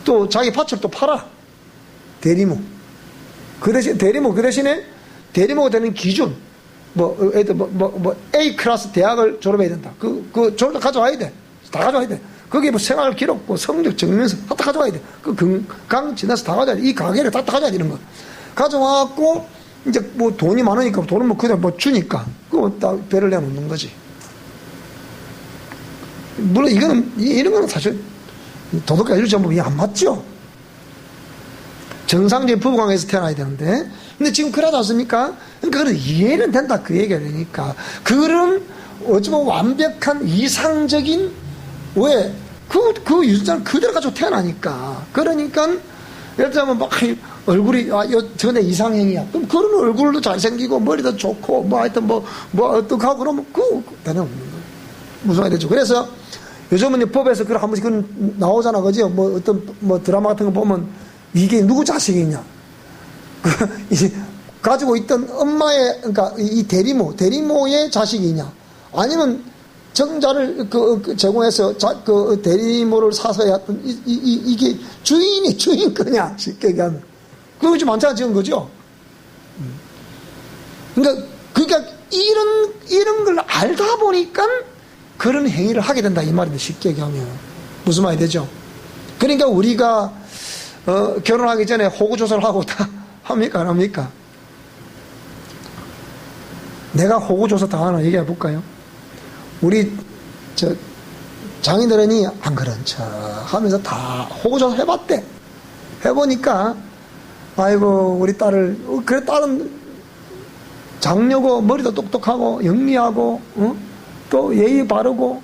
또 자기 밭을 또 팔아. 대리모. 그 대신에 대리모가 되는 기준, A 클래스 대학을 졸업해야 된다. 졸업 가져와야 돼. 다 가져와야 돼. 거기에 생활 기록, 성적 증명서 다 가져와야 돼. 강 지나서 다 가져와야 돼. 이 가게를 다 가져와야 되는 거. 가져와갖고, 이제 돈이 많으니까 돈은 그냥 주니까 그거 다 배를 내놓는 거지. 물론 이런 거는 사실 도덕과 윤리정법이 안 맞죠. 정상적인 부부관계에서 태어나야 되는데, 근데 지금 그러지 않습니까? 그러니까 그런 이해는 된다, 그 얘기가 되니까. 그런 어쩌면 완벽한 이상적인 그 유전자를 그대로 가지고 태어나니까. 그러니까 예를 들자면 얼굴이 저내 이상형이야. 그럼 그런 얼굴도 잘생기고 머리도 좋고 하여튼 어떡하고 그러면 되는 없는 거예요. 무슨 말이 되죠. 그래서 요즘은 법에서 한 번씩 나오잖아, 그죠? 드라마 같은 거 보면 이게 누구 자식이냐. 가지고 있던 엄마의, 그러니까 이 대리모의 자식이냐. 아니면 정자를 제공해서 대리모를 사서 했던 이게 주인 거냐, 쉽게 얘기하면. 그거 좀 많잖아, 지금, 그죠? 그러니까 이런 걸 알다 보니까 그런 행위를 하게 된다, 이 말인데, 쉽게 얘기하면. 무슨 말이 되죠? 그러니까 우리가, 결혼하기 전에 호구조사를 하고 다 합니까, 안 합니까? 내가 호구조사 다 하나 얘기해 볼까요? 우리, 장인어른이 안 그런 척 하면서 다 호구조사 해봤대. 해보니까, 아이고, 우리 그래, 딸은 장녀고, 머리도 똑똑하고, 영리하고, 또 예의 바르고,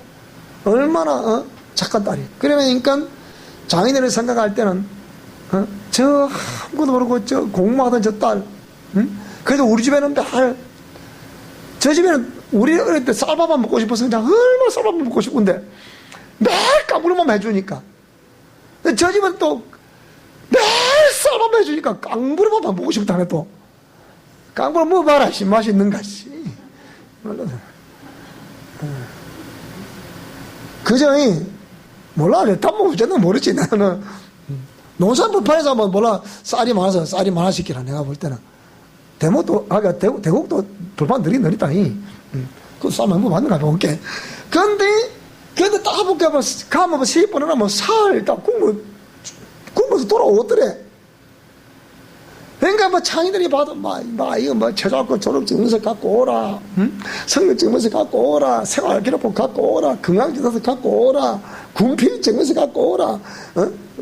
얼마나, 착한 딸이. 그러니까, 장인어른이 생각할 때는, 저, 아무것도 모르고, 공부하던 저 딸, 그래도 우리 집에는 저 집에는 우리 어릴 때 쌀밥만 먹고 싶어서 그냥 얼마나 쌀밥 먹고 싶은데, 매일 깡부름만 해주니까. 저 집은 또, 매일 쌀밥 해주니까 깡부름만 먹고 싶다네, 또. 깡부름 먹어봐라, 맛있는가, 씨. 그저, 몰라, 다 먹으면 모르지, 나는. 농산부 판에서 한번 몰라, 쌀이 많아 시키라, 내가 볼 때는. 대국도 돌판 느리다, 그 쌀만 뭐 맞는가 볼게. 근데 딱 볼게, 가면 10분이나 살, 딱 굶어서 돌아오더래. 그러니까 창의들이 봐도 이거 최저학교 졸업증명서 갖고 오라, 성적증명서 갖고 오라, 생활기록부 갖고 오라, 건강지도서 갖고 오라, 군필증명서 갖고 오라,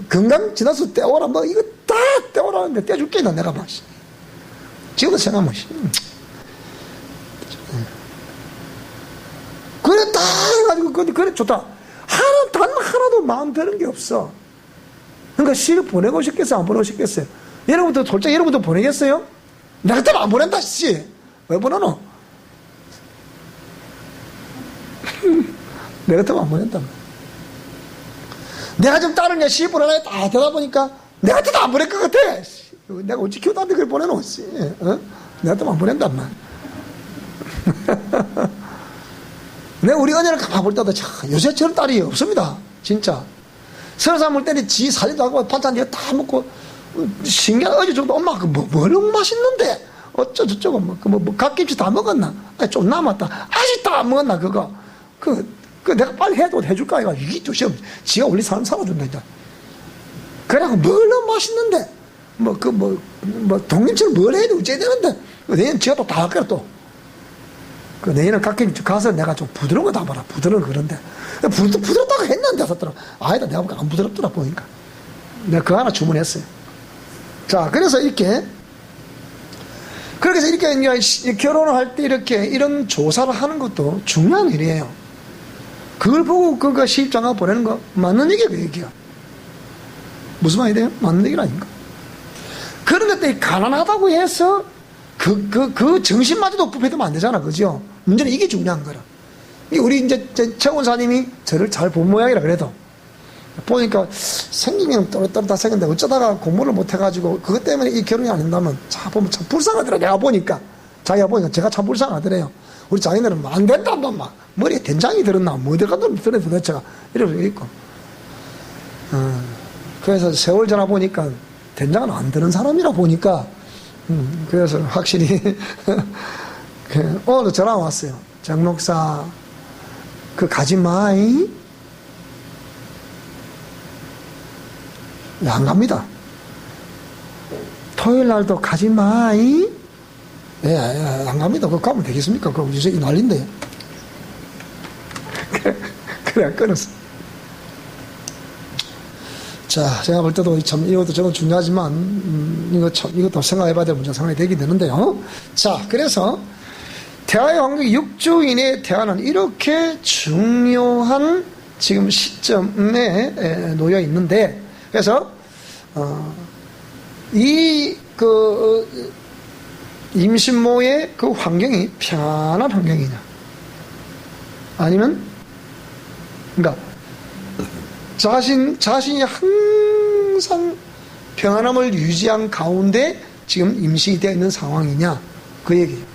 건강지도서 떼오라, 이거 다 떼오라는데 떼줄게, 내가 봐. 지금도 생각하면, 그래, 다 해가지고, 그래, 좋다. 단 하나도 마음 드는 게 없어. 그러니까 시를 보내고 싶겠어요? 안 보내고 싶겠어요? 여러분도, 솔직히 여러분도 보내겠어요? 내가 때문에 안 보낸다, 씨. 왜 보내노? 내가 때문에 안 보낸다. 내가 좀 다른 게 시 보내라 다 하다 보니까 내가 때문에 안 보낼 것 같아. 내가 어찌 키우다한테 그걸 보내놓, 씨. 어? 내가 때문에 안 보낸단 말. 내가 우리 언니를 가볼 때도 참, 요새 저런 딸이 없습니다. 진짜. 서너 살 먹을 때는 지 사진도 하고 반찬 이거 다 먹고, 신기한 어제 정도 엄마 뭐는 맛있는데? 어쩌저쩌고, 갓김치 다 먹었나? 아니, 좀 남았다. 아직도 안 먹었나, 그거? 내가 빨리 해줄까? 이거, 이게 도대체, 지가 원래 사람 살아준다, 이제. 그래갖고, 뭐는 맛있는데? 독립처럼 뭘 해도 어째야 되는데? 내년 지가 또 다 할 거야, 또. 내년은 갓김치 가서 내가 좀 부드러운 거 다 봐라. 부드러운 거 그런데. 부드럽다고 했는데, 하더라. 아니다, 내가 보니까 안 부드럽더라, 보니까. 내가 그거 하나 주문했어요. 자, 그래서 이렇게 결혼을 할 때 이런 조사를 하는 것도 중요한 일이에요. 그걸 보고 그거 시집장가 보내는 거 맞는 얘기야, 그 얘기야. 무슨 말이 돼요? 맞는 얘기는 아닌가? 그런 것들이 가난하다고 해서 그 정신마저도 부패되면 안 되잖아, 그죠? 문제는 이게 중요한 거라. 우리 이제 최 원사님이 저를 잘 본 모양이라 그래도 보니까 생기면 또렷또렷 생겼는데 어쩌다가 공부를 못해가지고 그것 때문에 이 결혼이 안 된다면 보면 참 불쌍하더라. 자기가 보니까 제가 참 불쌍하더래요. 우리 자기네는 안 된다 막 머리에 된장이 들었나 뭐 어디가 들었나 도대체가 이러고 있고. 그래서 세월 지나 보니까 된장은 안 드는 사람이라 보니까 그래서 확실히 오늘 전화 왔어요. 정 목사 가지 마이. 안 갑니다. 토요일 날도 가지 마이. 안 갑니다. 그거 가면 되겠습니까? 그거 요새 난린데. 그래, 끊었어. 자, 제가 볼 때도 참 이것도 저건 중요하지만, 이것도 생각해봐야 될 문제가 상당히 되게 되는데요. 자, 그래서 대화의 환경 6주 이내의 대화는 이렇게 중요한 지금 시점에 놓여 있는데, 그래서 임신모의 그 환경이 편안한 환경이냐, 아니면 그러니까 자신이 항상 평안함을 유지한 가운데 지금 임신이 되어 있는 상황이냐, 그 얘기예요.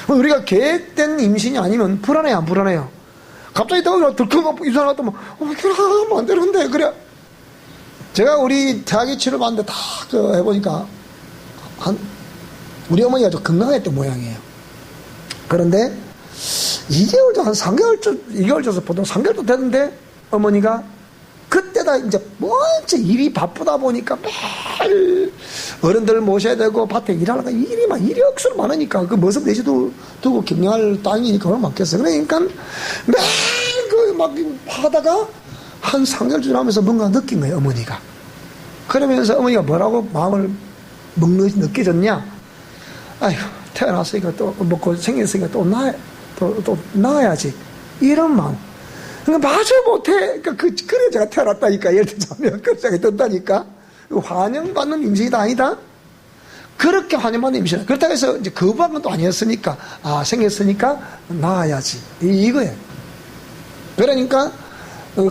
우리가 계획된 임신이 아니면 불안해요, 안 불안해요? 갑자기 덜컹 입사 나왔더니 결혼하면 안 되는데. 그래, 제가 우리 대학에 치료받는데 다 해보니까 우리 어머니가 좀 건강했던 모양이에요. 그런데 2개월 전, 한 2개월 전에서 보통 3개월도 됐는데 어머니가 그때다 이제 먼저 일이 바쁘다 보니까 매일 어른들 모셔야 되고 밭에 일하려니까 일이 억수로 많으니까 그 모습 내지도 두고 경영할 땅이니까 얼마나 많겠어요. 그러니까 매일 막 하다가 한 3개월 지나면서 뭔가 느낀 거예요, 어머니가. 그러면서 어머니가 뭐라고 마음을 먹는 느껴졌냐? 아휴, 태어났으니까 또 먹고 생겼으니까 또 낳아야지. 이런 마음. 그러니까 마저 못해. 그러니까 그래 제가 태어났다니까. 예를 들자면 그 생각이 든다니까. 환영받는 임신이다 아니다? 그렇게 환영받는 임신. 그렇다고 해서 이제 거부한 건 또 아니었으니까, 생겼으니까 낳아야지. 이거예요. 그러니까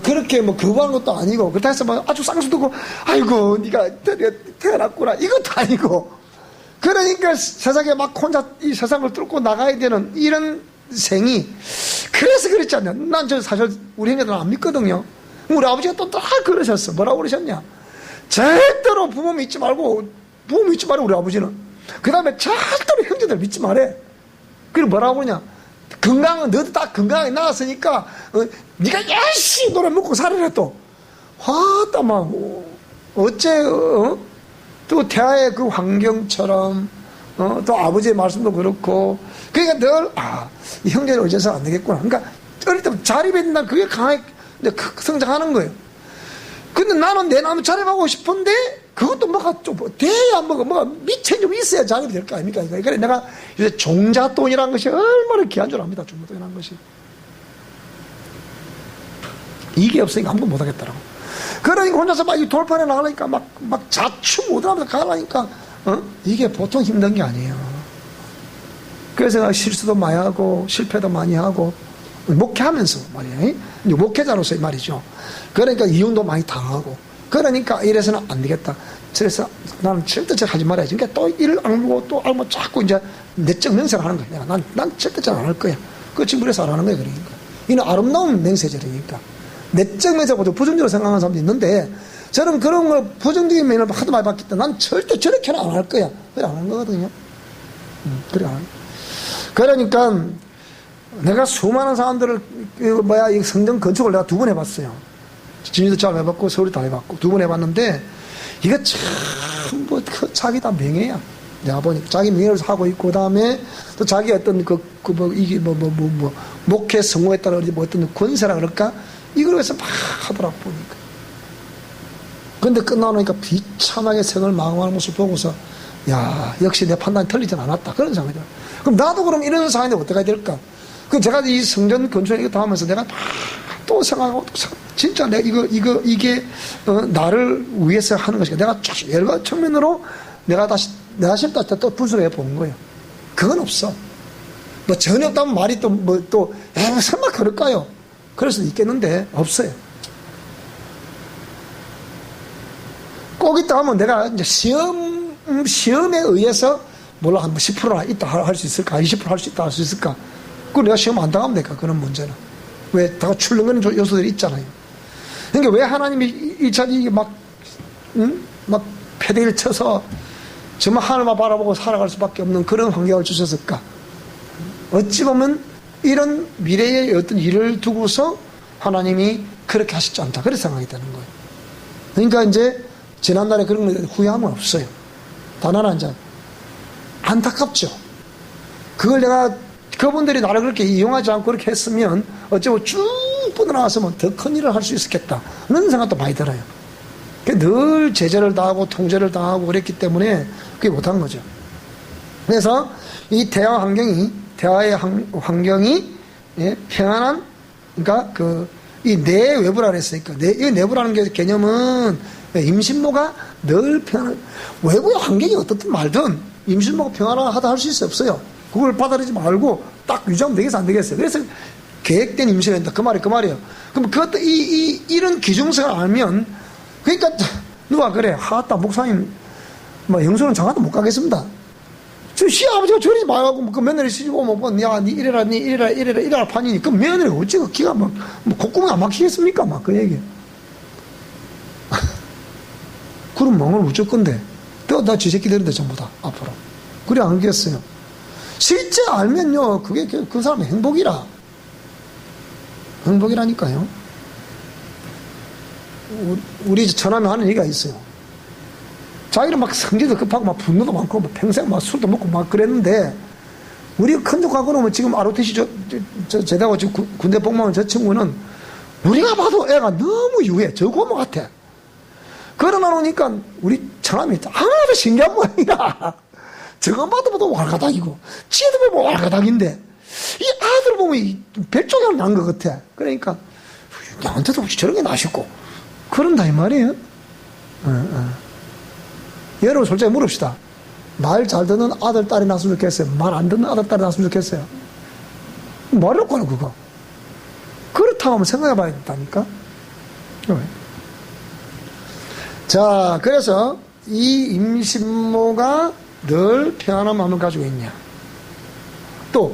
그렇게 거부한 것도 아니고, 그렇다 해서 아주 쌍수두고 아이고 네가 태어났구나 이것도 아니고, 그러니까 세상에 막 혼자 이 세상을 뚫고 나가야 되는 이런 생이, 그래서 그렇지 않냐. 난 사실 우리 형제들은 안 믿거든요. 우리 아버지가 또 다 그러셨어. 뭐라고 그러셨냐? 절대로 부모 믿지 말고 우리 아버지는. 그 다음에 절대로 형제들 믿지 말해. 그리고 뭐라고 그러냐? 너도 딱 건강하게 나왔으니까 네가 열심히 노래 먹고 살아라. 또 화다 막 어째 또 대화의 그 환경처럼 또 아버지의 말씀도 그렇고, 그러니까 늘 이 형제를 어째서 안 되겠구나. 그러니까 어릴 때 자립에 된다, 그게 강하게 성장하는 거예요. 근데 나는 내 남을 자립하고 싶은데 그것도 뭐가 좀 돼야 뭐가 밑에 좀 있어야 자립이 될 거 아닙니까? 그래 내가 요새 종잣돈이라는 것이 얼마나 귀한 줄 압니다. 종잣돈이라는 것이. 이게 없으니까 아무것도 못하겠더라고. 그러니까 혼자서 막 이 돌판에 나가려니까 막 자충 우들하면서 가려니까, 이게 보통 힘든 게 아니에요. 그래서 내가 실수도 많이 하고, 실패도 많이 하고, 목회하면서 말이에요. 목회자로서 말이죠. 그러니까 이혼도 많이 당하고, 그러니까 이래서는 안 되겠다. 그래서 나는 절대 저 하지 말아야지. 그러니까 또 이를 알고 또 알고 자꾸 이제 내적 맹세를 하는 거야. 난 절대 저 안 할 거야. 그 지금 그래서 안 하는 거야. 그러니까. 이는 아름다운 맹세절이니까. 내적 맹세보다 부정적으로 생각하는 사람도 있는데, 저는 그런 걸 부정적인 면을 하도 많이 봤기 때문에 난 절대 저렇게는 안 할 거야. 그래 안 하는 거거든요. 그래 안 하는 거야. 그러니까 내가 수많은 사람들을 이 성전 건축을 내가 2번 해봤어요. 진리도 잘 해봤고 서울도 다 해봤고 2번 해봤는데 이거 참 자기 다 명예야. 내가 보니까 자기 명예를 하고 있고 그다음에 또 자기 어떤 이게 목회 성공했다는 어떤 권세라 그럴까 이걸 위해서 막 하더라고 보니까. 근데 끝나니까 비참하게 생을 망하는 모습 보고서 야 역시 내 판단이 틀리진 않았다 그런 생각이 들어요. 그럼 나도 그럼 이런 상황인데 어떻게 해야 될까? 그럼 제가 이 성전 건축 이거 다 하면서 내가 또 생각하고 진짜 내가 이게 나를 위해서 하는 것이고 내가 여러 측면으로 내가 다시 또 분석해 보는 거예요. 그건 없어. 뭐 전혀 없다면 말이 또 설마 그럴까요? 그럴 수도 있겠는데 없어요. 꼭 있다 하면 내가 이제 시험에 의해서 몰라 한 10%나 있다 할 수 있을까? 20% 할 수 있다 할 수 있을까? 그걸 내가 시험 안 당하면 될까? 그런 문제는. 왜 다 출렁거리는 요소들이 있잖아요. 그러니까 왜 하나님이 이 자기 막 패대기를 쳐서 정말 하늘만 바라보고 살아갈 수밖에 없는 그런 환경을 주셨을까? 어찌 보면 이런 미래의 어떤 일을 두고서 하나님이 그렇게 하시지 않다. 그렇게 생각이 되는 거예요. 그러니까 이제 지난날에 그런 거 후회함은 없어요. 단 하나 이제 안타깝죠. 그걸 내가 그분들이 나를 그렇게 이용하지 않고 그렇게 했으면 어쩌고 쭉 뻗어나왔으면 더 큰 일을 할 수 있었겠다. 그런 생각도 많이 들어요. 늘 제재를 당하고 통제를 당하고 그랬기 때문에 그게 못한 거죠. 그래서 이 대화의 환경이 평안한, 그러니까 이 내외부라 그랬으니까 이 내부라는 게 개념은 임신모가 늘 평안한, 외부의 환경이 어떻든 말든 임신모가 평안하다 할 수 있어요, 없어요? 그걸 받아들이지 말고 딱 유지하면 되겠어, 안 되겠어요? 그래서 계획된 임신을 한다. 그 말이에요. 그럼 그것도 이런 기중성을 알면, 그러니까 누가 그래, 하다 목사님 영수는 장가도 못 가겠습니다. 저 시아버지가 저러지 말고 그 며느리 시집고 야 니 이래라 판이니 그 며느리 어찌 그 기가 뭐 콧구멍이 안 막히겠습니까? 막 그 얘기. 그럼 멍을 웃을 건데 나 쥐새끼들인데 전부 다 앞으로 그래 안 하겠어요. 실제 알면요 그게 그 사람의 행복이라니까요. 우리 처남이 하는 얘기가 있어요. 자기는 막 성질도 급하고 막 분노도 많고 막 평생 막 술도 먹고 막 그랬는데 우리 큰족하고 나면 지금 ROTC 제대하고 지금 군대 복무하는 저 친구는 우리가 봐도 애가 너무 유해. 저 고모 같아. 그러나 놓으니까 우리 처남이 하나도 신기한 모양이야. 저거 봐도 왈가닥이고 지도 보면 왈가닥인데 이 아들 보면 별종이 난 것 같아. 그러니까 나한테도 혹시 저런 게 나셨고 그런다 이 말이에요. 여러분 솔직히 물읍시다. 말 잘 듣는 아들 딸이 났으면 좋겠어요? 말 안 듣는 아들 딸이 났으면 좋겠어요? 말이라고 하는 그거. 그렇다고 한번 생각해 봐야 된다니까. 자, 그래서 이 임신모가 늘 평안한 마음을 가지고 있냐. 또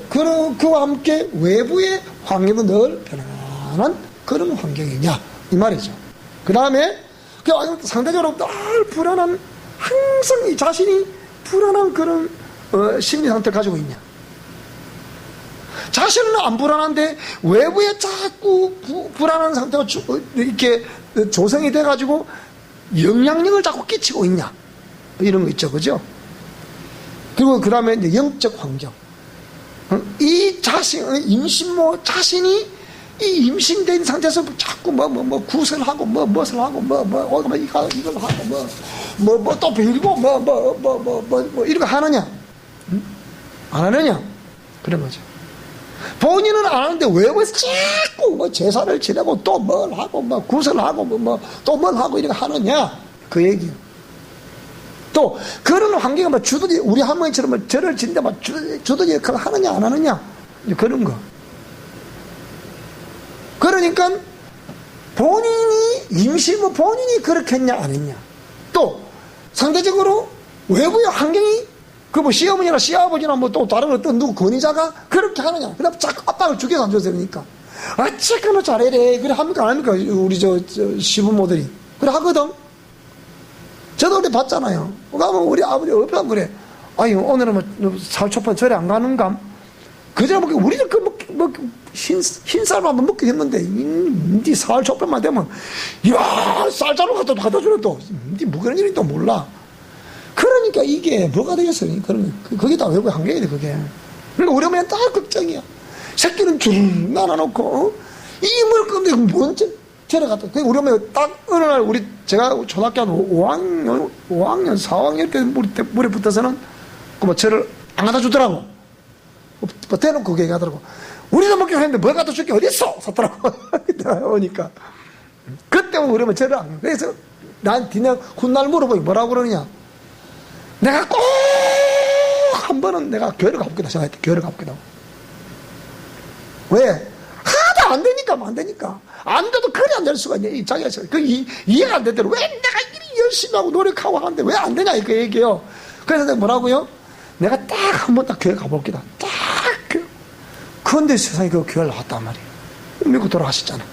그와 함께 외부의 환경도 늘 편안한 그런 환경이냐. 이 말이죠. 그 다음에 상대적으로 늘 불안한, 항상 이 자신이 불안한 그런 심리 상태를 가지고 있냐. 자신은 안 불안한데 외부에 자꾸 불안한 상태가 이렇게 조성이 돼가지고 영향력을 자꾸 끼치고 있냐. 이런 거 있죠. 그죠? 그리고 그 다음에 이제 영적 환경. 이 임신모 자신이 이 임신된 상태에서 자꾸 굿을 하고, 무엇을 하고, 이걸 하고, 또 빌고, 이런 거 하느냐? 응? 안 하느냐? 그런 거죠. 본인은 안 하는데 외부에서 자꾸 제사를 지내고 또 뭘 하고, 굿을 하고, 또 뭘 하고, 이런 거 하느냐? 그 얘기요. 또, 그런 환경에 주도지, 우리 할머니처럼 절을 지는데 주도지 역할을 하느냐, 안 하느냐? 그런 거. 그러니까 본인이 임신을 본인이 그렇게 했냐 안 했냐. 또 상대적으로 외부의 환경이 그 시어머니나 시아버지나 또 다른 어떤 누구 권위자가 그렇게 하느냐. 그다음 자꾸 압박을 주게도 안 줘서 그러니까 어쨌거나 잘해래 그래 합니까 안 합니까 우리 저 시부모들이 그래 하거든. 저도 그래 봤잖아요. 가면 우리 아버지 어쩌 그래. 아니 오늘은 살초파 절에 안 가는가. 그저 우리들 흰쌀만 한번 먹게 했는데, 니 살초밥만 되면, 이야, 쌀자루 갖다 주는 또, 니 뭐 그런 일이 또 몰라. 그러니까 이게 뭐가 되겠어요? 그게 다 외부의 한계야 돼, 그게. 그러니까 우리 어머니는 다 걱정이야. 새끼는 줄 나눠놓고, 이게 뭘 건데, 뭔 절에 갔다. 우리 어머니 딱 어느 날 제가 초등학교 한 5학년, 4학년 때 물에 붙어서는, 절을 안 갖다 주더라고. 대놓고 그 얘기하더라고. 우리도 먹기로 했는데 뭘 갖다 줄게 어딨어? 샀더라고. 오니까. 그때 우리 어머니 절을 안 가. 그래서 난 뒤에 훗날 물어보니 뭐라고 그러느냐. 내가 꼭 한 번은 내가 교회를 가보겠다 생각했대. 교회를 가보겠다. 왜? 하나도 안 되니까, 안 되니까. 안 돼도 그래 안 될 수가 있냐. 이 자기가. 이해가 안 되더라고. 왜 내가 이리 열심히 하고 노력하고 하는데 왜 안 되냐. 이거 얘기해요. 그래서 내가 뭐라고요? 내가 딱 한 번 딱 교회 가볼게다. 딱. 그런데 세상에 그 교회를 나왔단 말이에요. 미국 돌아가셨잖아.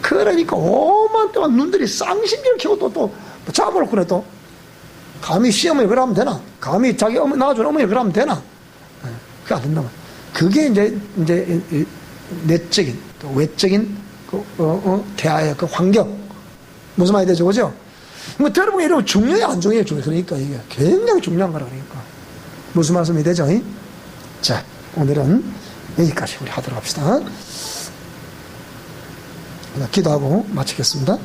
그러니까 오만 동안 눈들이 쌍심지를 켜고 또 잡아놓고 그래 또. 감히 시어머니 그러면 되나? 감히 자기 어머니 낳아준 어머니 그러면 되나? 그게 안 된단 말이야. 그게 이제 내적인, 또 외적인 대화의 그 환경. 무슨 말이 되죠? 그죠? 뭐, 여러분 이러면 중요해, 안 중요해? 그러니까 이게 굉장히 중요한 거라 그러니까. 무슨 말씀이 되죠? 자, 오늘은 여기까지 우리 하도록 합시다. 기도하고 마치겠습니다.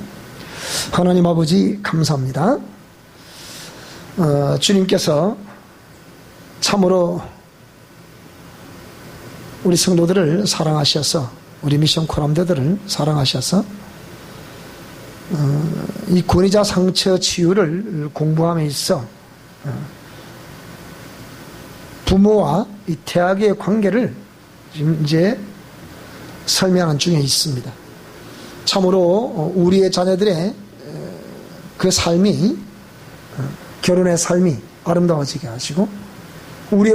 하나님 아버지 감사합니다. 주님께서 참으로 우리 성도들을 사랑하셔서 우리 미션 코람대들을 사랑하셔서 이 권위자 상처 치유를 공부함에 있어 부모와 이 태아의 관계를 지금 이제 설명한 중에 있습니다. 참으로 우리의 자녀들의 그 삶이 결혼의 삶이 아름다워지게 하시고 우리의